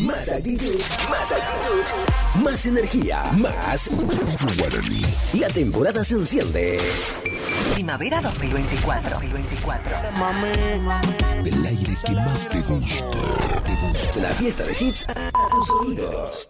Más actitud, más energía, más Guaraní. La temporada se enciende. Primavera 2024. El aire que más te gusta. La fiesta de hits a tus oídos.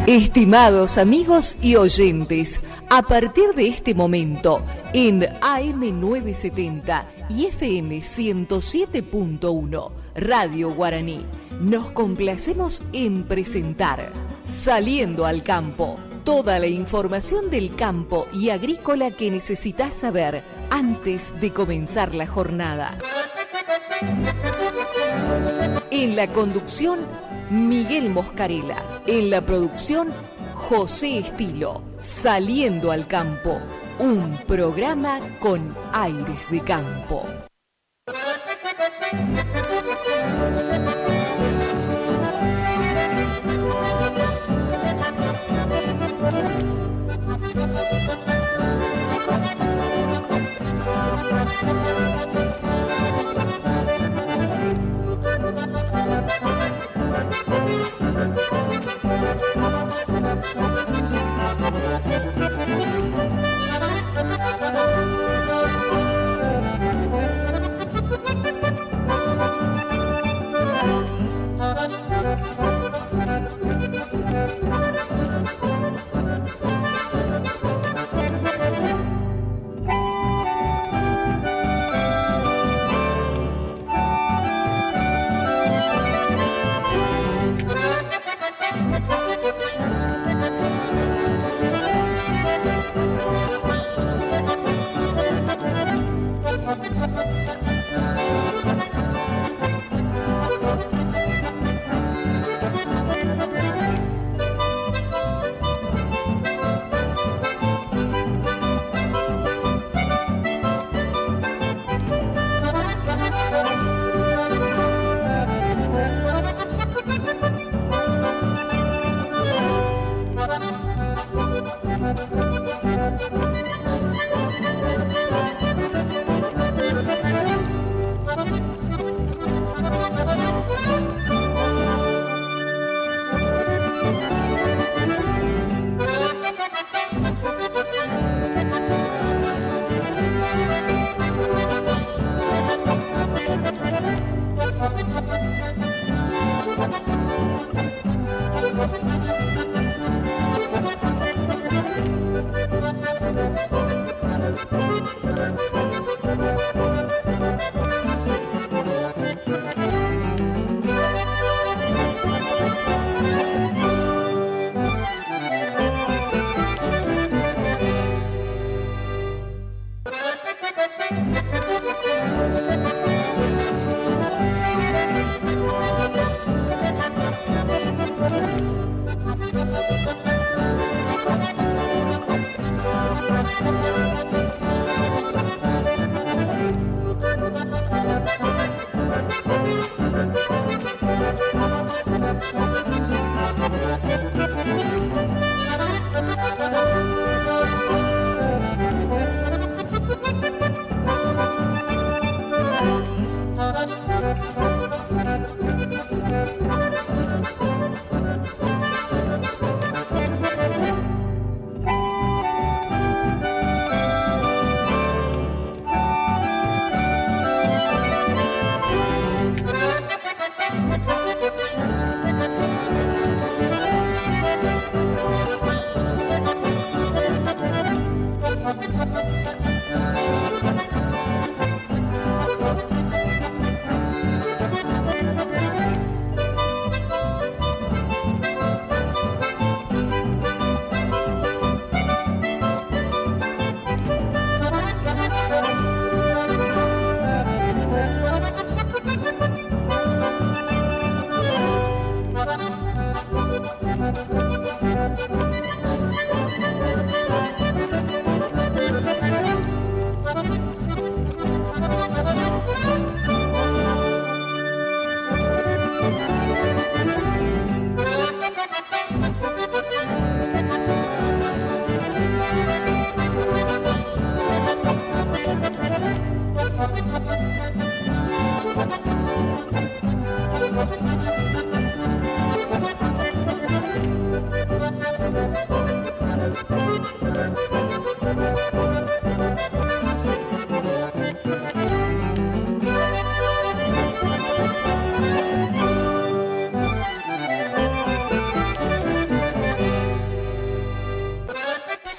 Estimados amigos y oyentes, a partir de este momento, en AM970 y FM 107.1, Radio Guaraní, nos complacemos en presentar Saliendo al Campo, toda la información del campo y agrícola que necesitas saber antes de comenzar la jornada. En la conducción, Miguel Moscarela. En la producción, José Estilo. Saliendo al Campo, un programa con aires de campo.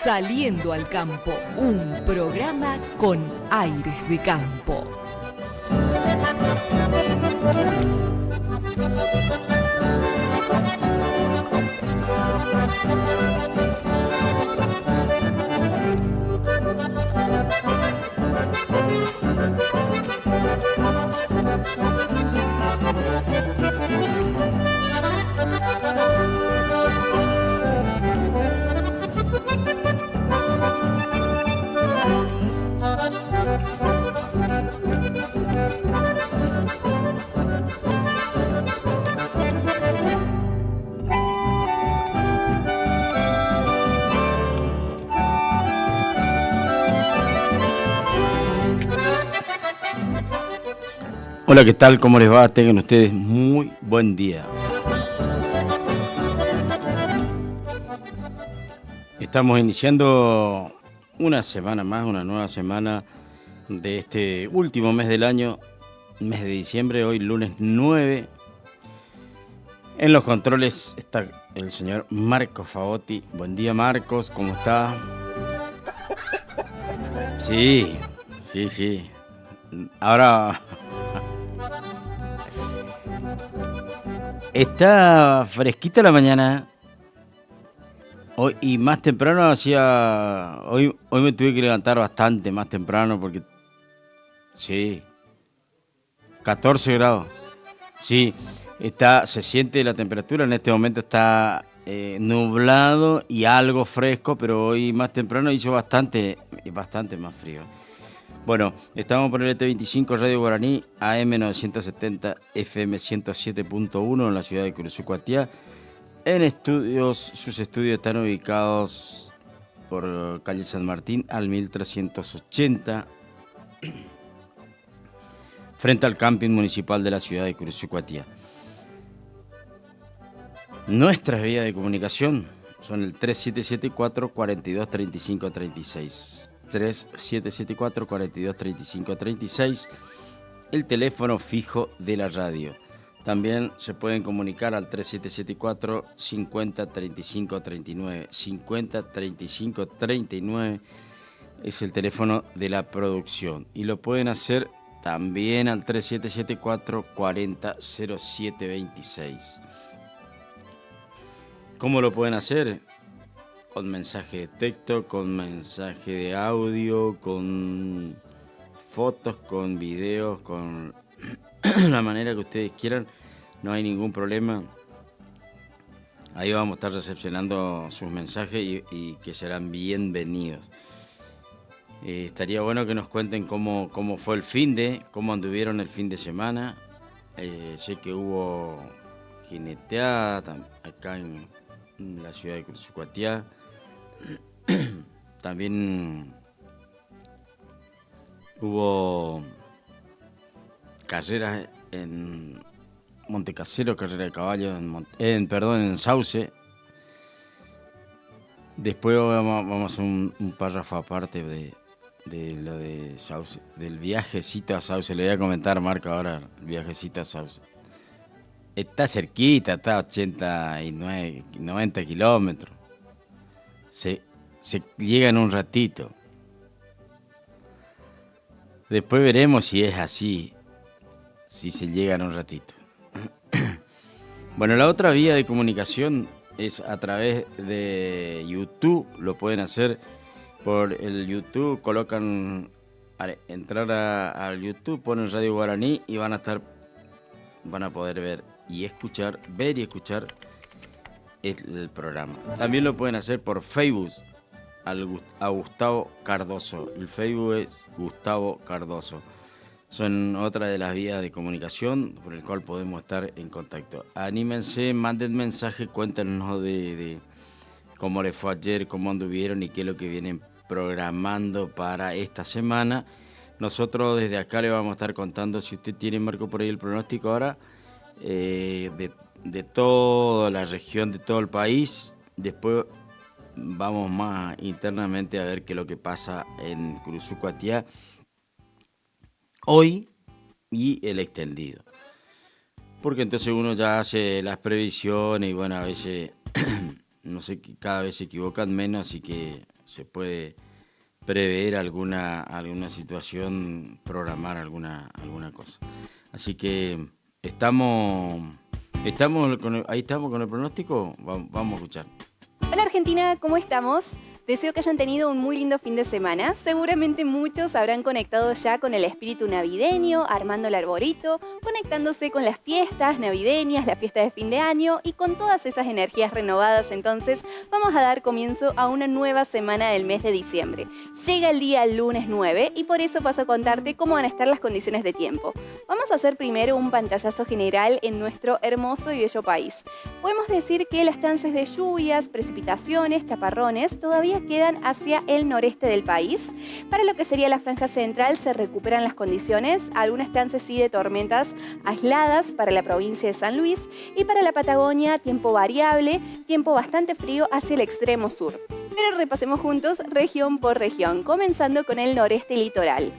Saliendo al Campo, un programa con aires de campo. Hola, ¿qué tal? ¿Cómo les va? Tengan ustedes muy buen día. Estamos iniciando una semana más, una nueva semana de este último mes del año, mes de diciembre, hoy lunes 9. En los controles está el señor Marcos Favotti. Buen día, Marcos, ¿cómo está? Sí. Ahora... Está fresquita la mañana. Hoy y más temprano hacía... Hoy me tuve que levantar bastante más temprano porque... Sí. 14 grados. Sí. Se siente la temperatura. En este momento está nublado y algo fresco, pero hoy más temprano hizo bastante más frío. Bueno, estamos por el ET25 Radio Guaraní, AM 970, FM 107.1 en la ciudad de Cruzucuatiá. Sus estudios están ubicados por calle San Martín al 1380, frente al camping municipal de la ciudad de Cruzucuatiá. Nuestras vías de comunicación son el 3774-423536. 3774-423536, el teléfono fijo de la radio. También se pueden comunicar al 3774-503539. 503539 es el teléfono de la producción. Y lo pueden hacer también al 3774-400726. ¿Cómo lo pueden hacer? Con mensaje de texto, con mensaje de audio, con fotos, con videos, con la manera que ustedes quieran. No hay ningún problema. Ahí vamos a estar recepcionando sus mensajes y que serán bienvenidos. Estaría bueno que nos cuenten cómo fue el cómo anduvieron el fin de semana. Sé que hubo jineteada acá en la ciudad de Cruzucuatiá. También hubo carreras en Montecasero, carrera de caballos en Sauce. Después vamos a hacer un párrafo aparte de lo de Sauce, del viajecito a Sauce. Le voy a comentar a Marco ahora el viajecito a Sauce. Está cerquita, está a 89, 90 kilómetros. Se llega en un ratito. Después veremos si es así, si se llega en un ratito. Bueno, la otra vía de comunicación es a través de YouTube. Lo pueden hacer por el YouTube. Entrar al YouTube, ponen Radio Guaraní y van a poder ver y escuchar el programa. También lo pueden hacer por Facebook a Gustavo Cardoso. El Facebook es Gustavo Cardoso. Son otra de las vías de comunicación por el cual podemos estar en contacto. Anímense, manden mensaje, cuéntenos de cómo les fue ayer, cómo anduvieron y qué es lo que vienen programando para esta semana. Nosotros desde acá le vamos a estar contando, si usted tiene, Marco, por ahí el pronóstico ahora, de toda la región, de todo el país. Después vamos más internamente a ver qué es lo que pasa en Cruzucuatiá hoy y el extendido. Porque entonces uno ya hace las previsiones y bueno, a veces, no sé, cada vez se equivocan menos, así que se puede prever alguna situación, programar alguna cosa. Así que ahí estamos con el pronóstico, vamos a escuchar. Hola Argentina, ¿cómo estamos? Deseo que hayan tenido un muy lindo fin de semana. Seguramente muchos habrán conectado ya con el espíritu navideño, armando el arborito, conectándose con las fiestas navideñas, las fiestas de fin de año y con todas esas energías renovadas. Entonces vamos a dar comienzo a una nueva semana del mes de diciembre. Llega el día lunes 9 y por eso paso a contarte cómo van a estar las condiciones de tiempo. Vamos a hacer primero un pantallazo general en nuestro hermoso y bello país. Podemos decir que las chances de lluvias, precipitaciones, chaparrones todavía quedan hacia el noreste del país. Para lo que sería la franja central se recuperan las condiciones, algunas chances sí de tormentas aisladas para la provincia de San Luis, y para la Patagonia tiempo variable, tiempo bastante frío hacia el extremo sur. Pero repasemos juntos región por región, comenzando con el noreste litoral.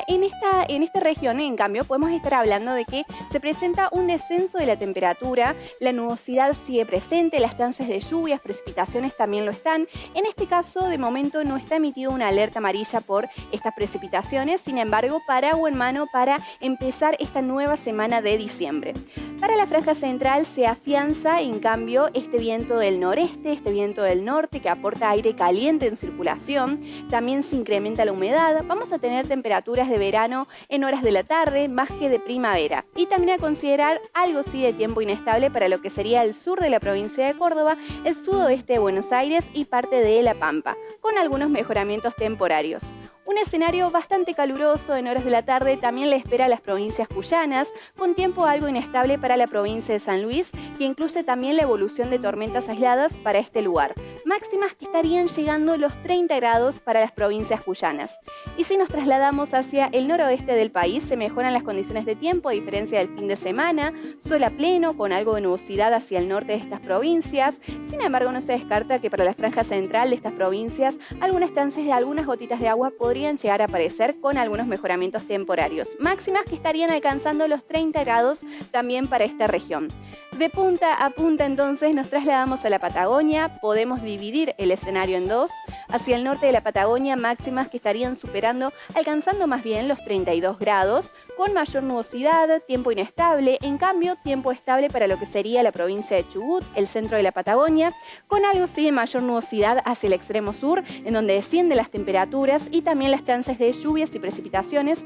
En esta región, en cambio, podemos estar hablando de que se presenta un descenso de la temperatura, la nubosidad sigue presente, las chances de lluvias, precipitaciones también lo están. En este caso, de momento no está emitida una alerta amarilla por estas precipitaciones, sin embargo, paraguas en mano para empezar esta nueva semana de diciembre. Para la franja central se afianza, en cambio, este viento del noreste, este viento del norte que aporta aire caliente en circulación, también se incrementa la humedad, vamos a tener temperaturas de verano en horas de la tarde más que de primavera. Y también a considerar algo sí de tiempo inestable para lo que sería el sur de la provincia de Córdoba, el sudoeste de Buenos Aires y parte de La Pampa, con algunos mejoramientos temporarios. Un escenario bastante caluroso en horas de la tarde también le espera a las provincias cuyanas, con tiempo algo inestable para la provincia de San Luis, que incluye también la evolución de tormentas aisladas para este lugar. Máximas que estarían llegando los 30 grados para las provincias cuyanas. Y si nos trasladamos hacia el noroeste del país, se mejoran las condiciones de tiempo a diferencia del fin de semana, sol a pleno, con algo de nubosidad hacia el norte de estas provincias. Sin embargo, no se descarta que para la franja central de estas provincias, algunas chances de algunas gotitas de agua podrían llegar a aparecer con algunos mejoramientos temporarios. Máximas que estarían alcanzando los 30 grados también para esta región. De punta a punta entonces nos trasladamos a la Patagonia, podemos dividir el escenario en dos. Hacia el norte de la Patagonia, máximas que estarían alcanzando más bien los 32 grados, con mayor nubosidad, tiempo inestable, en cambio tiempo estable para lo que sería la provincia de Chubut, el centro de la Patagonia, con algo sí de mayor nubosidad hacia el extremo sur, en donde descienden las temperaturas y también las chances de lluvias y precipitaciones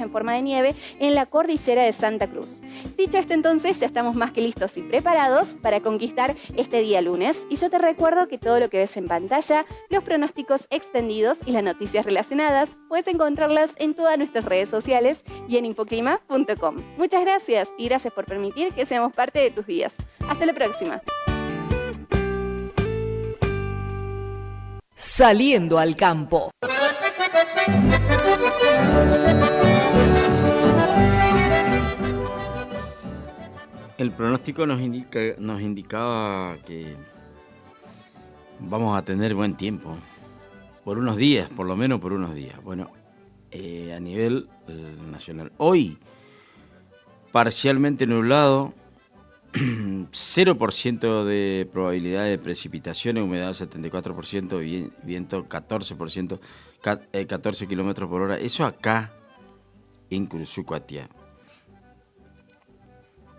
en forma de nieve en la cordillera de Santa Cruz. Dicho esto entonces, ya estamos más que listos y preparados para conquistar este día lunes, y yo te recuerdo que todo lo que ves en pantalla, los pronósticos extendidos y las noticias relacionadas, puedes encontrarlas en todas nuestras redes sociales y en infoclima.com. Muchas gracias y gracias por permitir que seamos parte de tus días. Hasta la próxima. Saliendo al campo. El pronóstico nos indicaba que vamos a tener buen tiempo. Por unos días, por lo menos por unos días. Bueno, a nivel nacional. Hoy, parcialmente nublado, 0% de probabilidad de precipitaciones, humedad 74%, viento 14%, 14 kilómetros por hora. Eso acá en Cruzucuatía.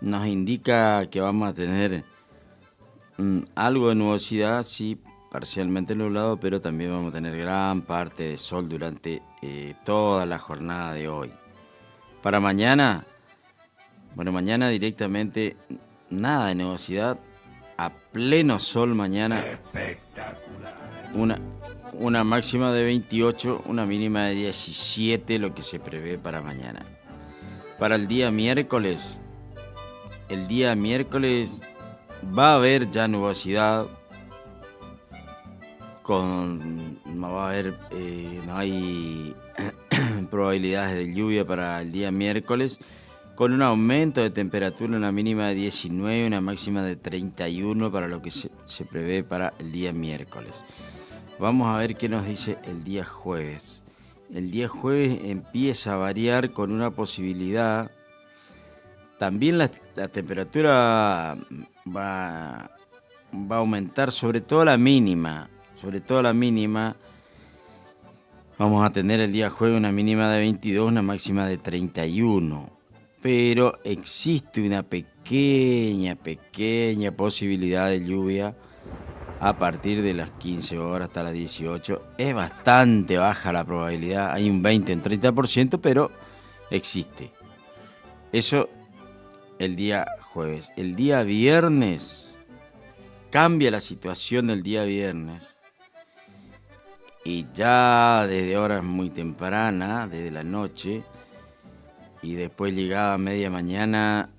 Nos indica que vamos a tener algo de nubosidad, sí, parcialmente nublado, pero también vamos a tener gran parte de sol durante toda la jornada de hoy. Para mañana, mañana directamente nada de nubosidad, a pleno sol mañana. Espectacular. Una máxima de 28, una mínima de 17, lo que se prevé para mañana. Para el día miércoles va a haber ya nubosidad. No hay probabilidades de lluvia para el día miércoles, con un aumento de temperatura, una mínima de 19, una máxima de 31 para lo que se prevé para el día miércoles. Vamos a ver qué nos dice el día jueves. El día jueves empieza a variar con una posibilidad. También la temperatura va a aumentar, sobre todo la mínima. sobre todo la mínima. Vamos a tener el día jueves una mínima de 22, una máxima de 31. Pero existe una pequeña posibilidad de lluvia a partir de las 15 horas hasta las 18. Es bastante baja la probabilidad, hay un 20 en 30%, pero existe. Eso el día jueves. El día viernes cambia la situación del día viernes. Y ya desde horas muy tempranas, desde la noche, y después llegada a media mañana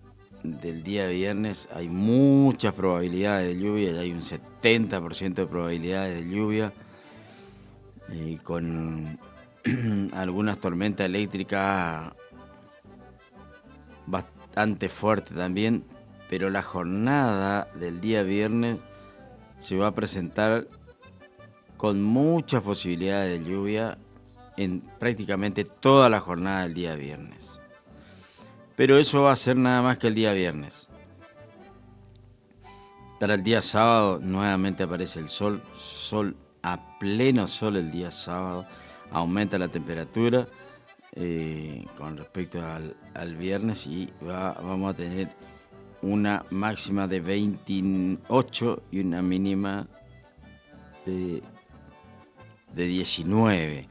del día viernes, hay muchas probabilidades de lluvia, ya hay un 70% de probabilidades de lluvia, con algunas tormentas eléctricas bastante fuertes también, pero la jornada del día viernes se va a presentar con muchas posibilidades de lluvia en prácticamente toda la jornada del día viernes. Pero eso va a ser nada más que el día viernes. Para el día sábado nuevamente aparece el sol a pleno sol el día sábado, aumenta la temperatura con respecto al viernes y vamos a tener una máxima de 28 y una mínima de 19.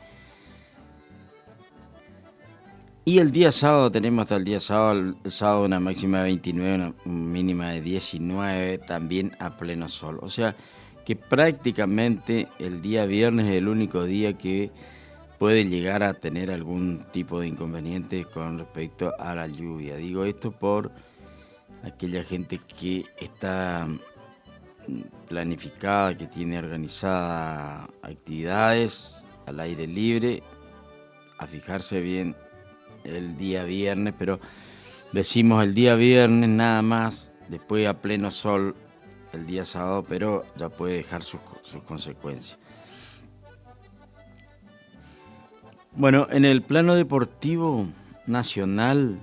Y el día sábado tenemos hasta el sábado una máxima de 29, una mínima de 19, también a pleno sol. O sea que prácticamente el día viernes es el único día que puede llegar a tener algún tipo de inconveniente con respecto a la lluvia. Digo esto por aquella gente que está planificada, que tiene organizada actividades al aire libre, a fijarse bien el día viernes, pero decimos el día viernes nada más, después a pleno sol el día sábado, pero ya puede dejar sus consecuencias. Bueno, en el plano deportivo nacional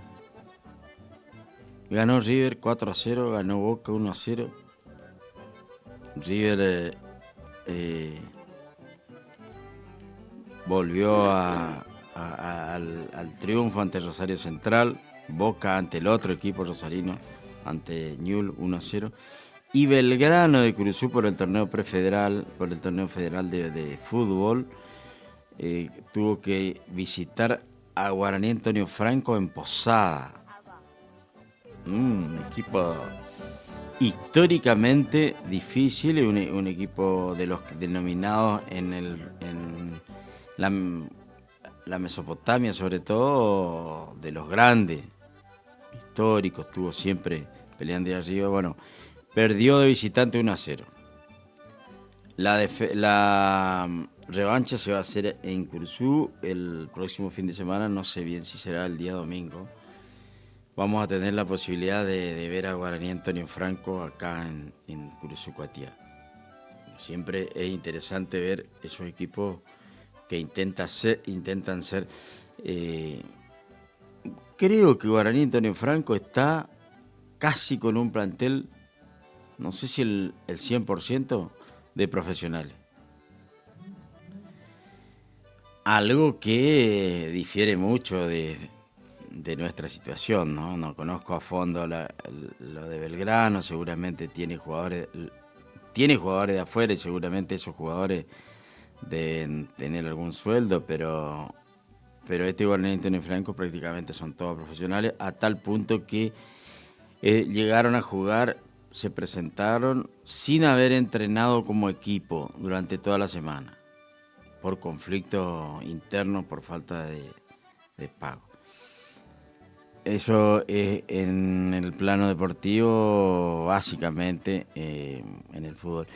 ganó River 4-0, ganó Boca 1-0. River volvió al triunfo ante Rosario Central, Boca ante el otro equipo rosarino, ante Newell's 1-0, y Belgrano de Curuzú por el torneo prefederal, por el torneo federal de fútbol, tuvo que visitar a Guaraní Antonio Franco en Posada. Un equipo históricamente difícil, un equipo de los denominados en la Mesopotamia, sobre todo de los grandes, históricos, estuvo siempre peleando de arriba. Bueno, perdió de visitante 1-0. La revancha se va a hacer en Curuzú el próximo fin de semana, no sé bien si será el día domingo. Vamos a tener la posibilidad de ver a Guaraní Antonio Franco acá en Curuzú, Cuatía. Siempre es interesante ver esos equipos que intentan ser. Creo que Guaraní Antonio Franco está casi con un plantel, no sé si el 100% de profesionales. Algo que difiere mucho de nuestra situación, ¿no? No conozco a fondo lo de Belgrano, seguramente tiene jugadores de afuera y seguramente esos jugadores deben tener algún sueldo, pero este Guaraní Antonio Franco prácticamente son todos profesionales, a tal punto que llegaron a jugar, se presentaron sin haber entrenado como equipo durante toda la semana, por conflictos internos, por falta de pago. Eso es en el plano deportivo, básicamente en el fútbol.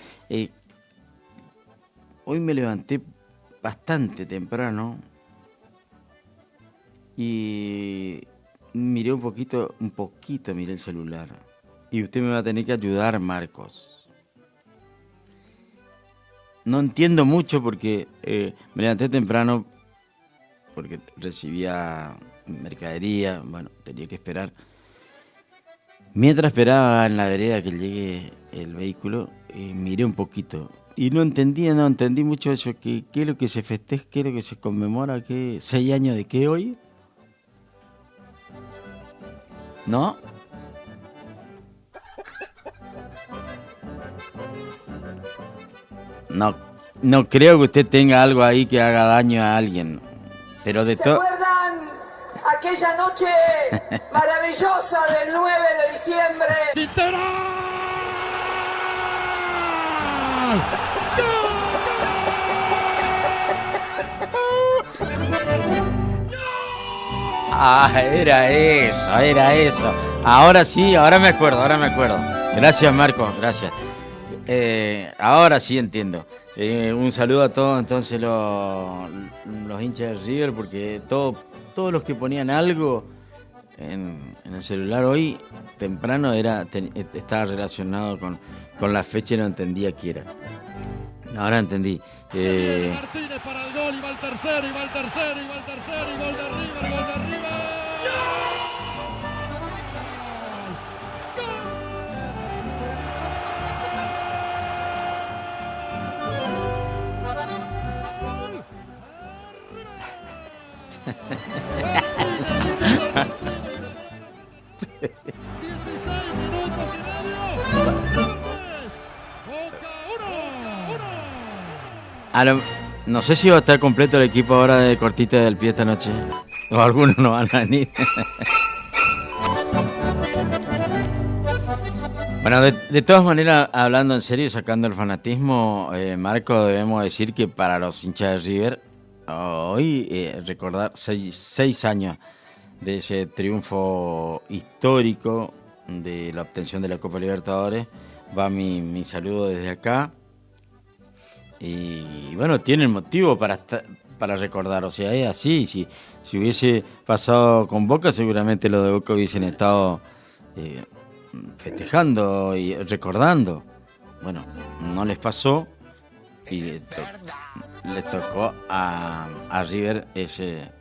Hoy me levanté bastante temprano y miré un poquito miré el celular. Y usted me va a tener que ayudar, Marcos. No entiendo mucho porque me levanté temprano porque recibía mercadería, bueno, tenía que esperar. Mientras esperaba en la vereda que llegue el vehículo, miré un poquito. Y no entendí mucho eso. ¿Qué es lo que se festeja? ¿Qué es lo que se conmemora? ¿Qué? ¿6 años de qué hoy? ¿No? No creo que usted tenga algo ahí que haga daño a alguien. Pero de todo... ¿Se acuerdan aquella noche maravillosa del 9 de diciembre? ¡Quintero! Era eso. Ahora sí, ahora me acuerdo. Gracias, Marcos, gracias. Ahora sí entiendo. Un saludo a todos entonces los hinchas de River, porque todos los que ponían algo en el celular hoy temprano estaba relacionado con la fecha y no entendía qué era. Ahora entendí. Martínez para el gol, y va el tercero, y gol de River, gol de River. No sé si va a estar completo el equipo ahora de Cortita del Pie esta noche. O algunos no van a venir. Bueno, de todas maneras, hablando en serio y sacando el fanatismo, Marco, debemos decir que para los hinchas de River, hoy recordar 6 años de ese triunfo histórico de la obtención de la Copa Libertadores, va mi saludo desde acá. Y bueno, tienen motivo para recordar, o sea, es así. Si hubiese pasado con Boca, seguramente los de Boca hubiesen estado festejando y recordando. Bueno, no les pasó y les tocó a River ese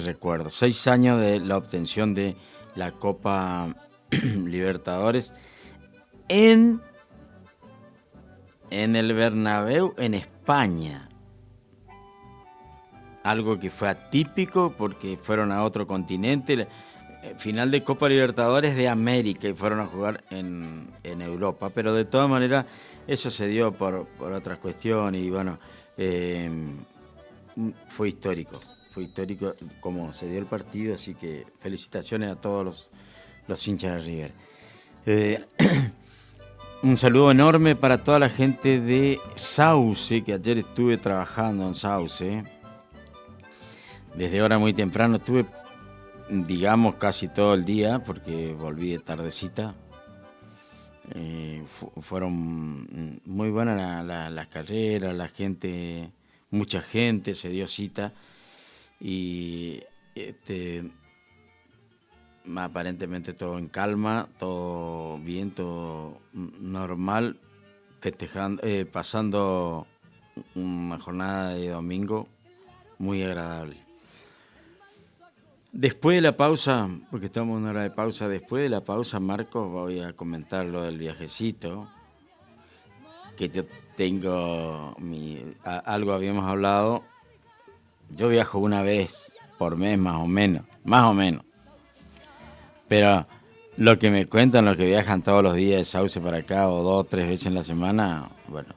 recuerdo. 6 años de la obtención de la Copa Libertadores en el Bernabéu, en España. Algo que fue atípico porque fueron a otro continente. Final de Copa Libertadores de América y fueron a jugar en Europa. Pero de todas maneras eso se dio por otras cuestiones y bueno, fue histórico. Fue histórico como se dio el partido, así que felicitaciones a todos los hinchas de River. Un saludo enorme para toda la gente de Sauce, que ayer estuve trabajando en Sauce. Desde hora muy temprano estuve, digamos, casi todo el día, porque volví de tardecita. Fueron muy buenas las carreras, la gente, mucha gente se dio cita. Y aparentemente todo en calma, todo bien, todo normal, festejando, pasando una jornada de domingo muy agradable. Después de la pausa, porque estamos en una hora de pausa, después de la pausa, Marcos, voy a comentar lo del viajecito, que yo tengo, algo habíamos hablado, yo viajo una vez por mes más o menos. Pero lo que me cuentan, los que viajan todos los días de Sauce para acá, o 2 o 3 veces en la semana, bueno.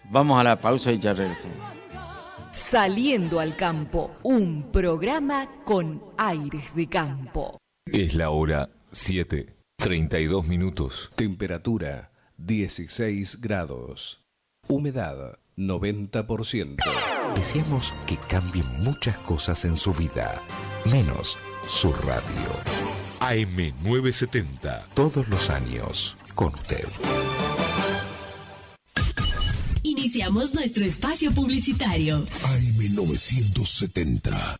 Vamos a la pausa y ya regresamos. Saliendo al campo, un programa con aires de campo. Es la hora 7:32 minutos. Temperatura 16 grados. Humedad 90%. Deseamos que cambien muchas cosas en su vida, menos su radio. AM970. Todos los años con usted. Iniciamos nuestro espacio publicitario. AM970.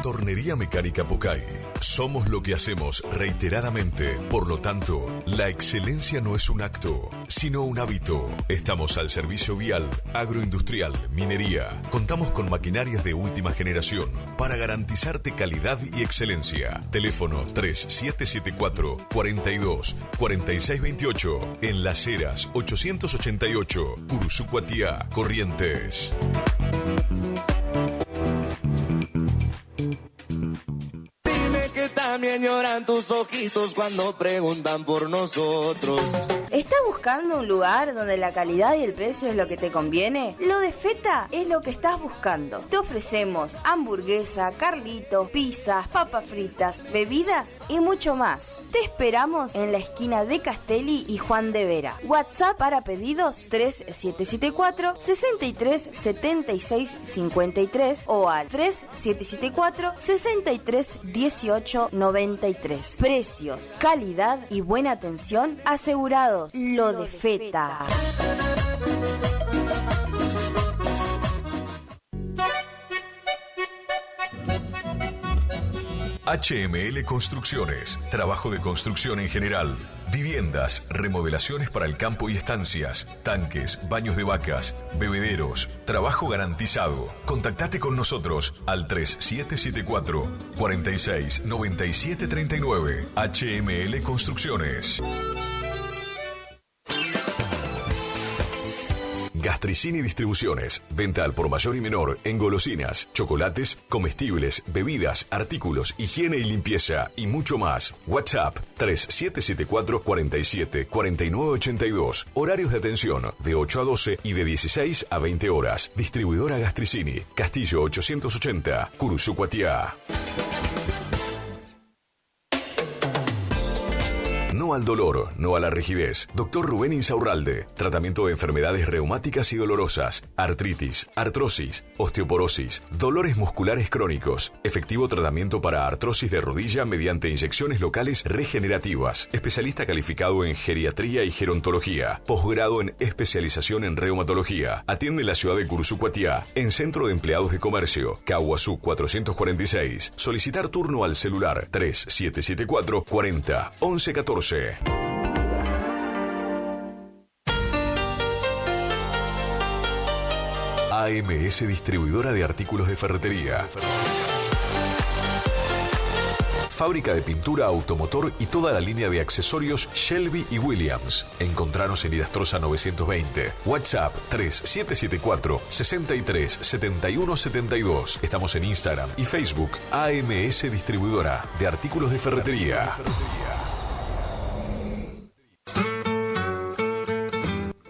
Tornería Ferretería Mecánica Pocay. Somos lo que hacemos reiteradamente. Por lo tanto, la excelencia no es un acto, sino un hábito. Estamos al servicio vial, agroindustrial, minería. Contamos con maquinarias de última generación para garantizarte calidad y excelencia. Teléfono 3774 42 46 28. En Las Heras 888, Curuzú-Cuatiá, Corrientes. También lloran tus ojitos cuando preguntan por nosotros. ¿Estás buscando un lugar donde la calidad y el precio es lo que te conviene? Lo de Feta es lo que estás buscando. Te ofrecemos hamburguesa, carlitos, pizzas, papas fritas, bebidas y mucho más. Te esperamos en la esquina de Castelli y Juan de Vera. WhatsApp para pedidos 3774 63 76 53 o al 3774 63 18 93. Precios, calidad y buena atención asegurados. Lo de Feta. HML Construcciones. Trabajo de construcción en general. Viviendas, remodelaciones para el campo y estancias, tanques, baños de vacas, bebederos, trabajo garantizado. Contactate con nosotros al 3774 46 97 39. HML Construcciones. Gastricini Distribuciones. Venta al por mayor y menor en golosinas, chocolates, comestibles, bebidas, artículos, higiene y limpieza y mucho más. WhatsApp 3774 47 49 82. Horarios de atención de 8 a 12 y de 16 a 20 horas. Distribuidora Gastricini. Castillo 880, Curuzú-Cuatiá. No al dolor, no a la rigidez. Dr. Rubén Insaurralde. Tratamiento de enfermedades reumáticas y dolorosas, artritis, artrosis, osteoporosis, dolores musculares crónicos. Efectivo tratamiento para artrosis de rodilla mediante inyecciones locales regenerativas. Especialista calificado en geriatría y gerontología. Posgrado en especialización en reumatología. Atiende en la ciudad de Curuzú-Cuatiá, en Centro de Empleados de Comercio, Caguazú 446. Solicitar turno al celular 3774 40 11 14. AMS Distribuidora de Artículos de Ferretería. Fábrica de pintura, automotor y toda la línea de accesorios Shelby y Williams. Encontranos en Irastrosa 920. WhatsApp 3774 63 71 72. Estamos en Instagram y Facebook. AMS Distribuidora de Artículos de Ferretería.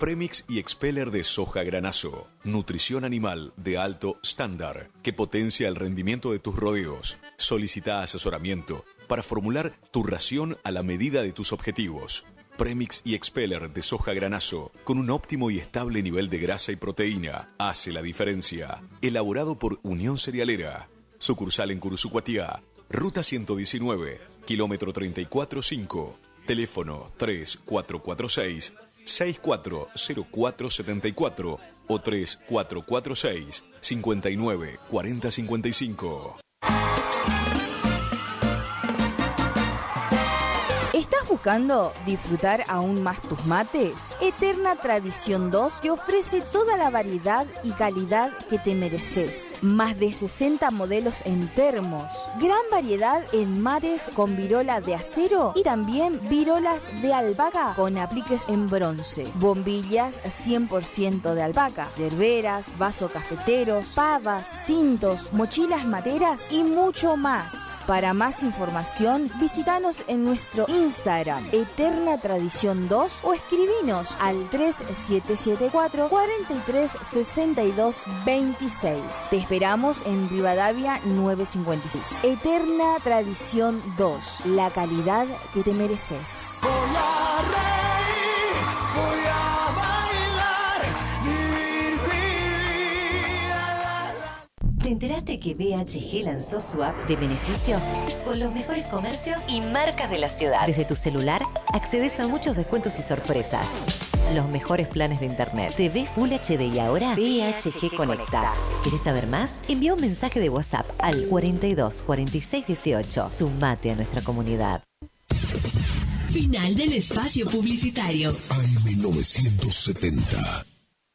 Premix y Expeller de soja granazo. Nutrición animal de alto estándar que potencia el rendimiento de tus rodeos. Solicita asesoramiento para formular tu ración a la medida de tus objetivos. Premix y Expeller de soja granazo con un óptimo y estable nivel de grasa y proteína hace la diferencia. Elaborado por Unión Cerealera. Sucursal en Curuzú-Cuatiá. Ruta 119, kilómetro 34.5. Teléfono 3446 640474 o 3446 59 40 55. ¿Estás buscando disfrutar aún más tus mates? Eterna Tradición 2 te ofrece toda la variedad y calidad que te mereces. Más de 60 modelos en termos, gran variedad en mates con virola de acero y también virolas de albahaca con apliques en bronce, bombillas 100% de albahaca, yerberas, vasos cafeteros, pavas, cintos, mochilas materas y mucho más. Para más información, visítanos en nuestro Instagram, Eterna Tradición 2, o escribinos al 3774 43 62 26. Te esperamos en Rivadavia 956. Eterna Tradición 2, la calidad que te mereces. Voy a reír, voy a bailar, vivir mi vida. ¿Te enteraste que BHG lanzó su app de beneficios? Con los mejores comercios y marcas de la ciudad. Desde tu celular accedes a muchos descuentos y sorpresas. los mejores planes de internet. TV Full HD y ahora VHG Conecta. ¿Querés saber más? Envía un mensaje de WhatsApp al 42 46 18. Sumate a nuestra comunidad. Final del espacio publicitario. AM970.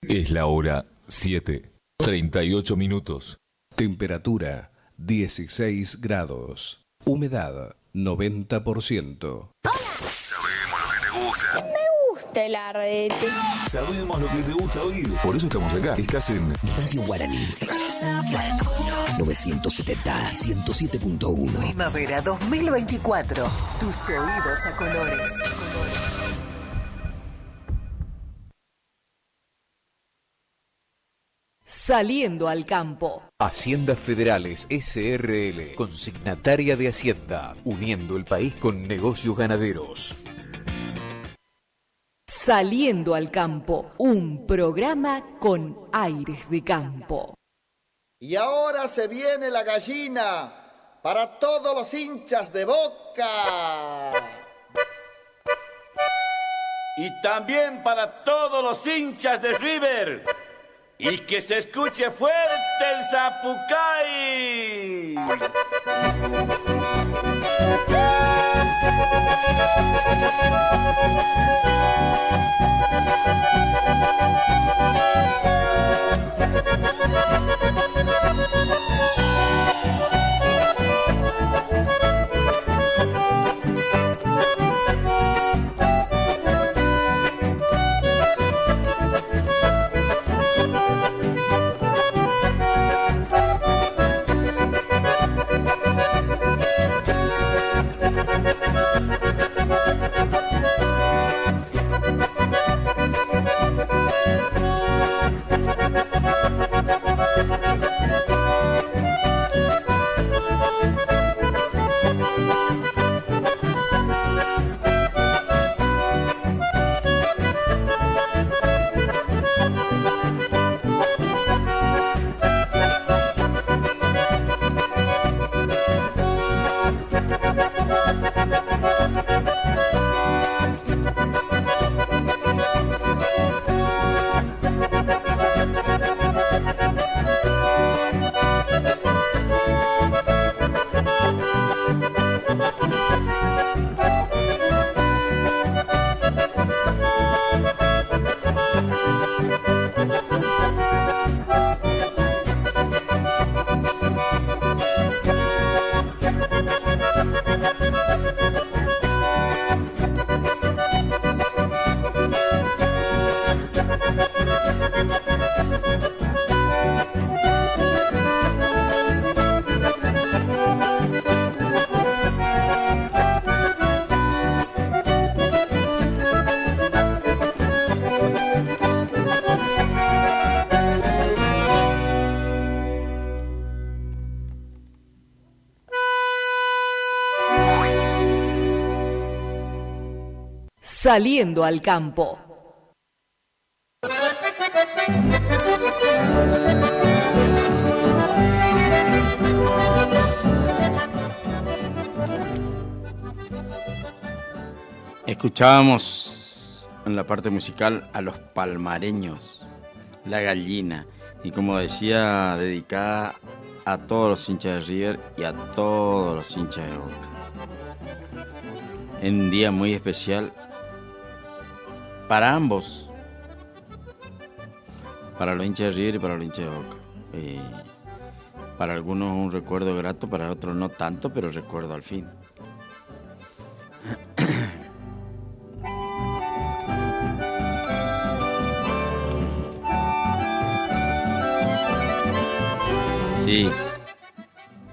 Es la hora 7:38 minutos. Temperatura 16 grados. Humedad 90%. Sabemos lo que te gusta. Me gusta el arrete. Sabemos lo que te gusta oír. Por eso estamos acá. Estás en Radio Guaraní. 970, 107.1. Primavera 2024. Tus oídos a colores. Saliendo al campo. Haciendas Federales SRL, consignataria de Hacienda, uniendo el país con negocios ganaderos. Saliendo al campo, un programa con aires de campo. Y ahora se viene la gallina para todos los hinchas de Boca. Y también para todos los hinchas de River. Y que se escuche fuerte el zapucay. Saliendo al campo. Escuchábamos en la parte musical a los palmareños, La Gallina, y como decía, dedicada a todos los hinchas de River y a todos los hinchas de Boca. En un día muy especial para ambos, para los hinchas de River y para los hinchas de Boca. Para algunos un recuerdo grato, para otros no tanto, pero recuerdo al fin. Sí,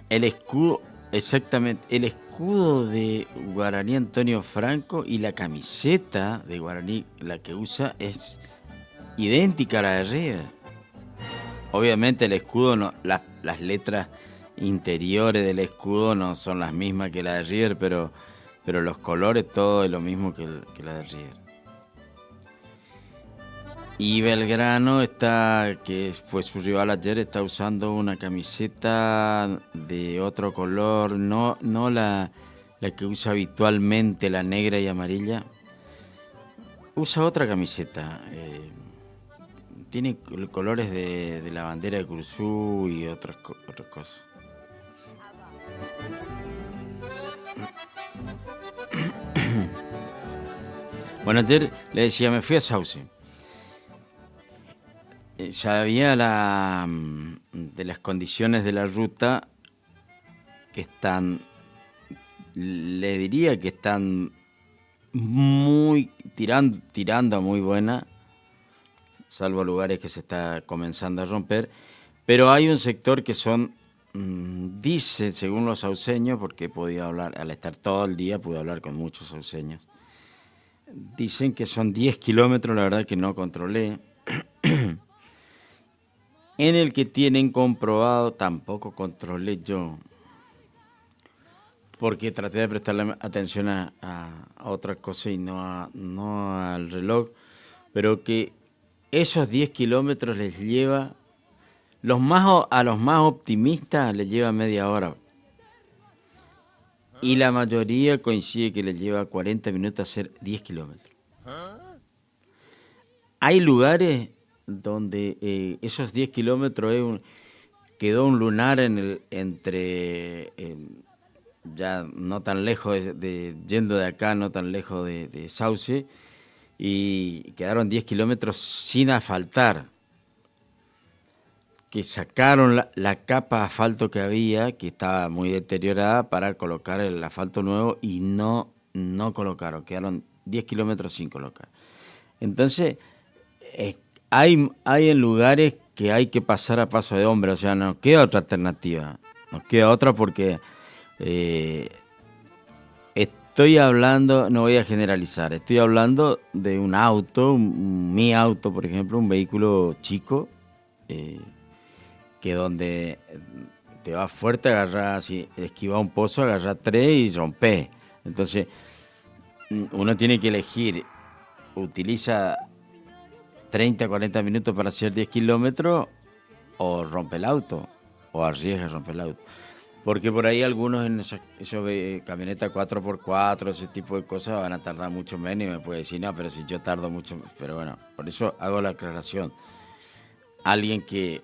el escudo, exactamente, el escudo de Guaraní Antonio Franco y la camiseta de Guaraní, la que usa, es idéntica a la de River. Obviamente el escudo, no, las letras interiores del escudo no son las mismas que la de River, pero los colores todo es lo mismo que la de River. Y Belgrano que fue su rival ayer, está usando una camiseta de otro color, no la que usa habitualmente, la negra y amarilla. usa otra camiseta. Tiene colores de la bandera de Curuzú y otras cosas. Bueno, ayer le decía, me fui a Sauce. Sabía de las condiciones de la ruta que están, le diría que están muy tirando a muy buena, salvo lugares que se está comenzando a romper, pero hay un sector que son, dice, según los sauceños, porque he podido hablar, al estar todo el día pude hablar con muchos sauceños, dicen que son 10 kilómetros, la verdad que no controlé, en el que tienen comprobado, tampoco controlé yo, porque traté de prestarle atención a otra cosa y no al reloj, pero que esos 10 kilómetros les lleva, a los más optimistas les lleva media hora. Y la mayoría coincide que les lleva 40 minutos hacer 10 kilómetros. Hay lugares donde esos 10 kilómetros quedó un lunar ya no tan lejos yendo de acá, no tan lejos de Sauce, y quedaron 10 kilómetros sin asfaltar, que sacaron la capa de asfalto que había, que estaba muy deteriorada, para colocar el asfalto nuevo, y no colocaron, quedaron 10 kilómetros sin colocar. Entonces, hay en lugares que hay que pasar a paso de hombre, o sea, no queda otra alternativa, no queda otra porque estoy hablando, no voy a generalizar, estoy hablando de un auto, mi auto, por ejemplo, un vehículo chico, que donde te va fuerte, agarra, si esquiva un pozo, agarra 3 y rompe. Entonces, uno tiene que elegir, utiliza 30, 40 minutos para hacer 10 kilómetros, o rompe el auto, o arriesga romper el auto. Porque por ahí algunos en esas camionetas 4x4, ese tipo de cosas, van a tardar mucho menos, y me puede decir, no, pero si yo tardo mucho, pero bueno, por eso hago la aclaración. Alguien que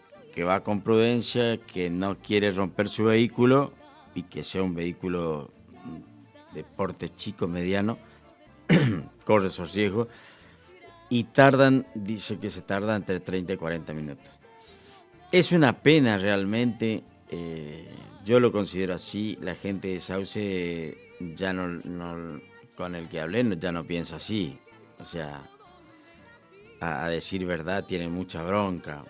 va con prudencia, que no quiere romper su vehículo, y que sea un vehículo de porte chico, mediano, corre esos riesgos, y dice que se tarda entre 30 y 40 minutos. Es una pena realmente, yo lo considero así. La gente de Sauce ya no con el que hablé ya no piensa así, o sea, a decir verdad, tiene mucha bronca.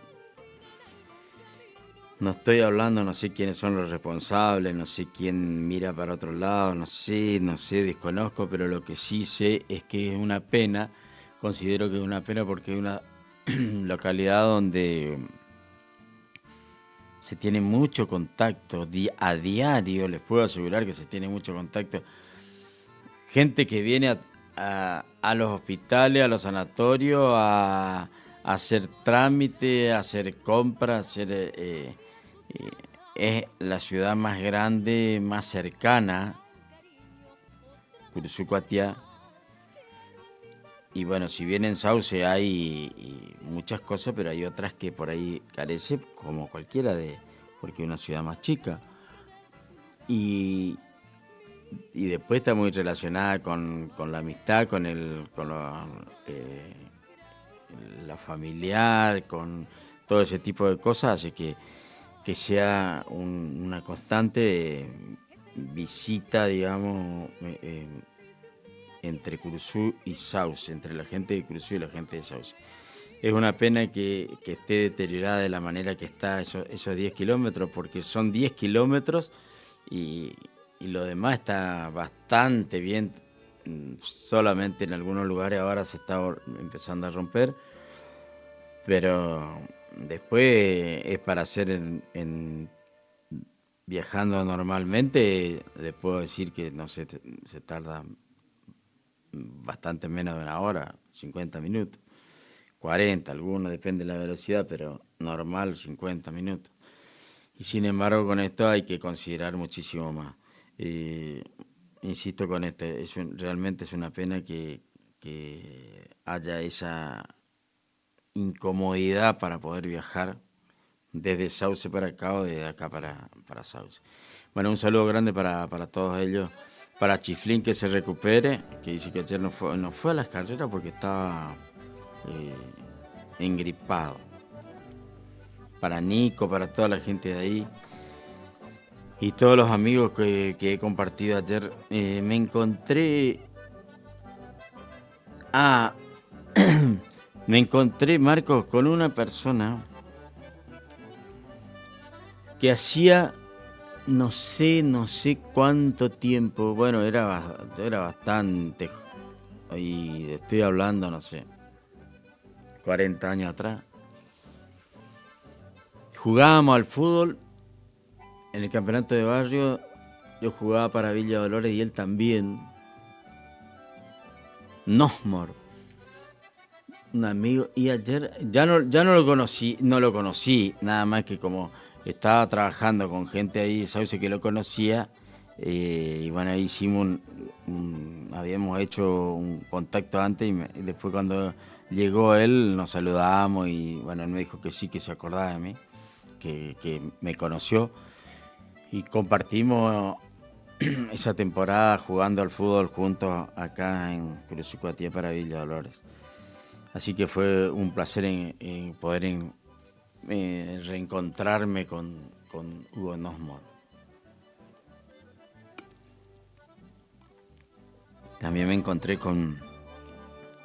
No estoy hablando, no sé quiénes son los responsables, no sé quién mira para otro lado, no sé, desconozco, pero lo que sí sé es que es una pena, considero que es una pena porque es una localidad donde se tiene mucho contacto, a diario, les puedo asegurar que se tiene mucho contacto. Gente que viene a los hospitales, a los sanatorios, a hacer trámite, a hacer compras, es la ciudad más grande, más cercana, Curuzú Cuatiá. Y bueno, si bien en Sauce hay muchas cosas, pero hay otras que por ahí carece, como cualquiera porque es una ciudad más chica. Y después está muy relacionada con la amistad, con la familiar, con todo ese tipo de cosas, así que sea una constante visita, digamos, entre Curuzú y Sauce, entre la gente de Curuzú y la gente de Sauce. Es una pena que esté deteriorada de la manera que está esos 10 kilómetros, porque son 10 kilómetros y lo demás está bastante bien. Solamente en algunos lugares ahora se está empezando a romper, pero después es para hacer viajando normalmente. Les puedo decir que no sé, se tarda bastante menos de una hora, 50 minutos, 40, algunos, depende de la velocidad, pero normal 50 minutos. Y sin embargo con esto hay que considerar muchísimo más. Insisto con esto, realmente es una pena que que haya esa incomodidad para poder viajar desde Sauce para acá o desde acá para Sauce. Bueno, un saludo grande para todos ellos. Para Chiflín, que se recupere, que dice que ayer no fue a las carreras porque estaba engripado. Para Nico, para toda la gente de ahí y todos los amigos que he compartido ayer. Me encontré... me encontré, Marcos, con una persona que hacía... No sé cuánto tiempo, bueno, era bastante, y estoy hablando, no sé, 40 años atrás. Jugábamos al fútbol en el campeonato de barrio, yo jugaba para Villa Dolores y él también. Nosmor, un amigo, y ayer ya no lo conocí, nada más que como... Estaba trabajando con gente ahí, Sauce, que lo conocía, y bueno, ahí hicimos habíamos hecho un contacto antes y después cuando llegó él nos saludamos y bueno, él me dijo que sí, que se acordaba de mí, que me conoció y compartimos esa temporada jugando al fútbol juntos acá en Cruzucuatía para Villa Dolores. Así que fue un placer en poder reencontrarme con Hugo Nosmor. También me encontré con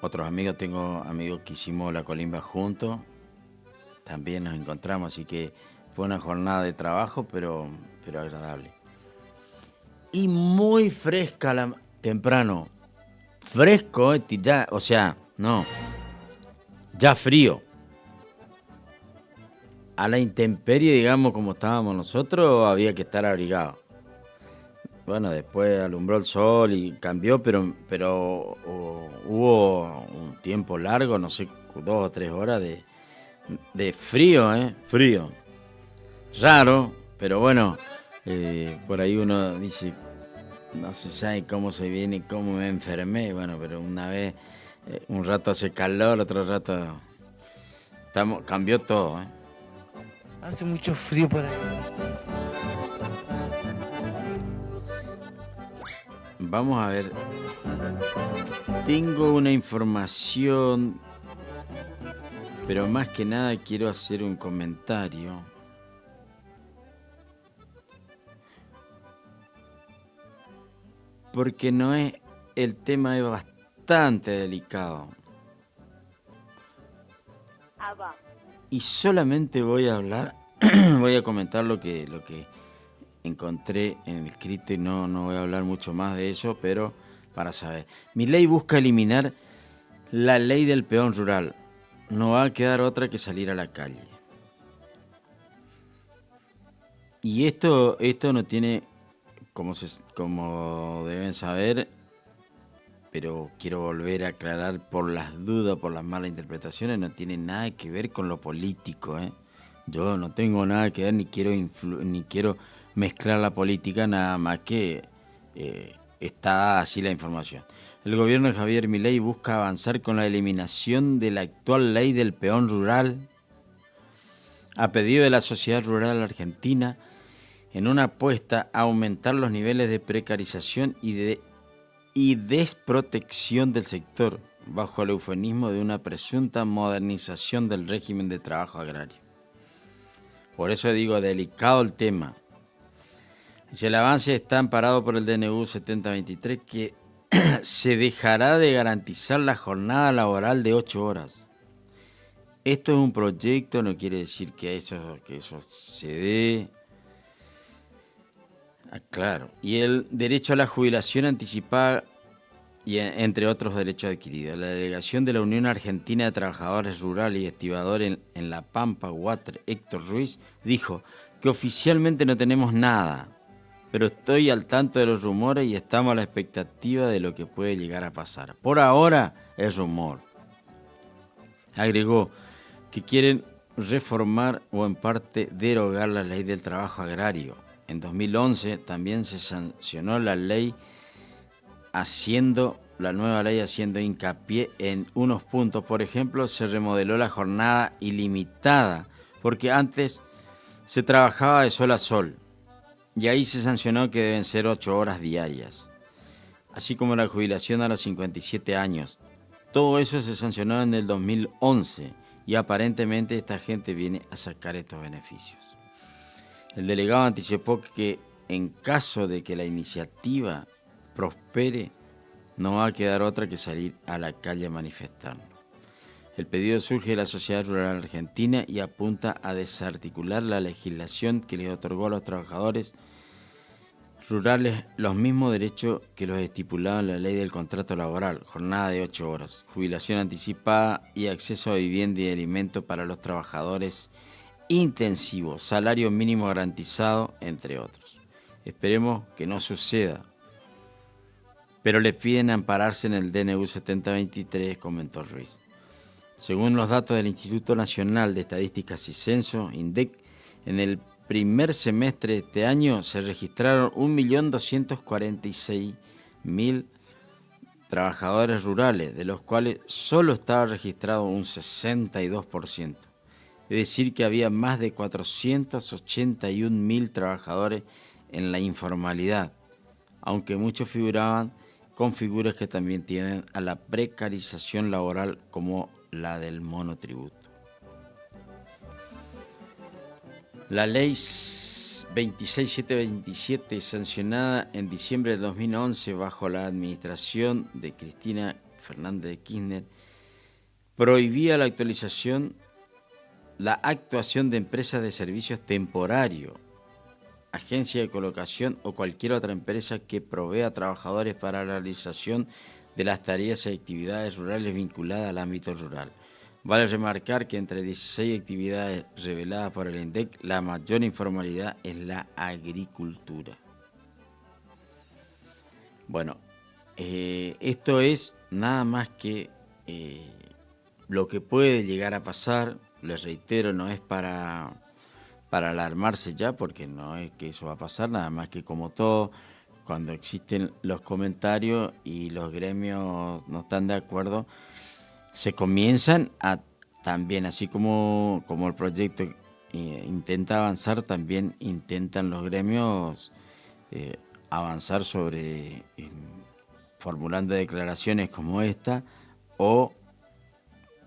otros amigos, tengo amigos que hicimos la colimba juntos, también nos encontramos, así que fue una jornada de trabajo, pero agradable. Y muy fresca, temprano, fresco, ya, o sea, no, ya frío. A la intemperie, digamos, como estábamos nosotros, había que estar abrigado. Bueno, después alumbró el sol y cambió, pero hubo un tiempo largo, no sé, 2 o 3 horas de frío, frío. Raro, pero bueno, por ahí uno dice, no se sabe cómo se viene, cómo me enfermé. Bueno, pero una vez, un rato hace calor, otro rato... cambió todo, Hace mucho frío por ahí. Vamos a ver. Tengo una información, pero más que nada quiero hacer un comentario. Porque no es... El tema es bastante delicado. Y solamente voy a hablar, voy a comentar lo que encontré en el escrito y no voy a hablar mucho más de eso, pero para saber. Milei busca eliminar la ley del peón rural. No va a quedar otra que salir a la calle. Y esto no tiene, como deben saber, pero quiero volver a aclarar por las dudas, por las malas interpretaciones, no tiene nada que ver con lo político, Yo no tengo nada que ver, ni quiero mezclar la política, nada más que está así la información. El gobierno de Javier Milei busca avanzar con la eliminación de la actual ley del peón rural, a pedido de la Sociedad Rural Argentina, en una apuesta a aumentar los niveles de precarización y desprotección del sector, bajo el eufemismo de una presunta modernización del régimen de trabajo agrario. Por eso digo, delicado el tema. El avance está amparado por el DNU 7023, que se dejará de garantizar la jornada laboral de 8 horas. Esto es un proyecto, no quiere decir que eso se dé. Claro, y el derecho a la jubilación anticipada, y entre otros derechos adquiridos. La delegación de la Unión Argentina de Trabajadores Rurales y Estibadores en La Pampa, Water, Héctor Ruiz, dijo que oficialmente no tenemos nada, pero estoy al tanto de los rumores y estamos a la expectativa de lo que puede llegar a pasar. Por ahora es rumor. Agregó que quieren reformar o en parte derogar la ley del trabajo agrario. En 2011 también se sancionó la ley haciendo la nueva ley haciendo hincapié en unos puntos. Por ejemplo, se remodeló la jornada ilimitada, porque antes se trabajaba de sol a sol, y ahí se sancionó que deben ser 8 horas diarias, así como la jubilación a los 57 años. Todo eso se sancionó en el 2011, y aparentemente esta gente viene a sacar estos beneficios. El delegado anticipó que en caso de que la iniciativa prospere, no va a quedar otra que salir a la calle a manifestarnos. El pedido surge de la Sociedad Rural Argentina y apunta a desarticular la legislación que les otorgó a los trabajadores rurales los mismos derechos que los estipulaba en la ley del contrato laboral, jornada de 8 horas, jubilación anticipada y acceso a vivienda y alimento para los trabajadores intensivos, salario mínimo garantizado, entre otros. Esperemos que no suceda, pero le piden ampararse en el DNU 7023, comentó Ruiz. Según los datos del Instituto Nacional de Estadísticas y Censo, INDEC, en el primer semestre de este año se registraron 1.246.000 trabajadores rurales, de los cuales solo estaba registrado un 62%. Es decir, que había más de 481.000 trabajadores en la informalidad, aunque muchos figuraban con figuras que también tienden a la precarización laboral, como la del monotributo. La ley 26727, sancionada en diciembre de 2011 bajo la administración de Cristina Fernández de Kirchner, prohibía la actuación de empresas de servicios temporarios, agencia de colocación o cualquier otra empresa que provea a trabajadores para la realización de las tareas y actividades rurales vinculadas al ámbito rural. Vale remarcar que entre 16 actividades reveladas por el INDEC, la mayor informalidad es la agricultura. Bueno, esto es nada más que lo que puede llegar a pasar. Les reitero, no es para alarmarse ya, porque no es que eso va a pasar, nada más que como todo, cuando existen los comentarios y los gremios no están de acuerdo, se comienzan a también, así como el proyecto intenta avanzar, también intentan los gremios avanzar sobre formulando declaraciones como esta o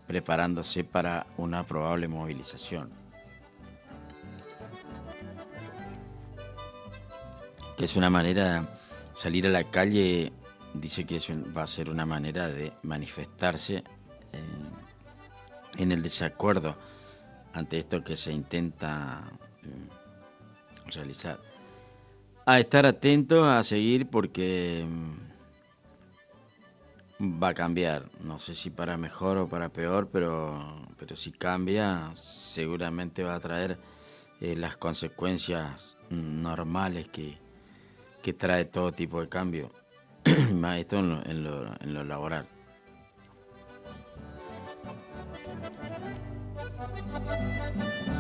preparándose para una probable movilización. Que es una manera, salir a la calle, dice que eso va a ser una manera de manifestarse en el desacuerdo ante esto que se intenta realizar. A estar atentos, a seguir, porque va a cambiar. No sé si para mejor o para peor, pero si cambia, seguramente va a traer las consecuencias normales que trae todo tipo de cambio, más esto en lo laboral.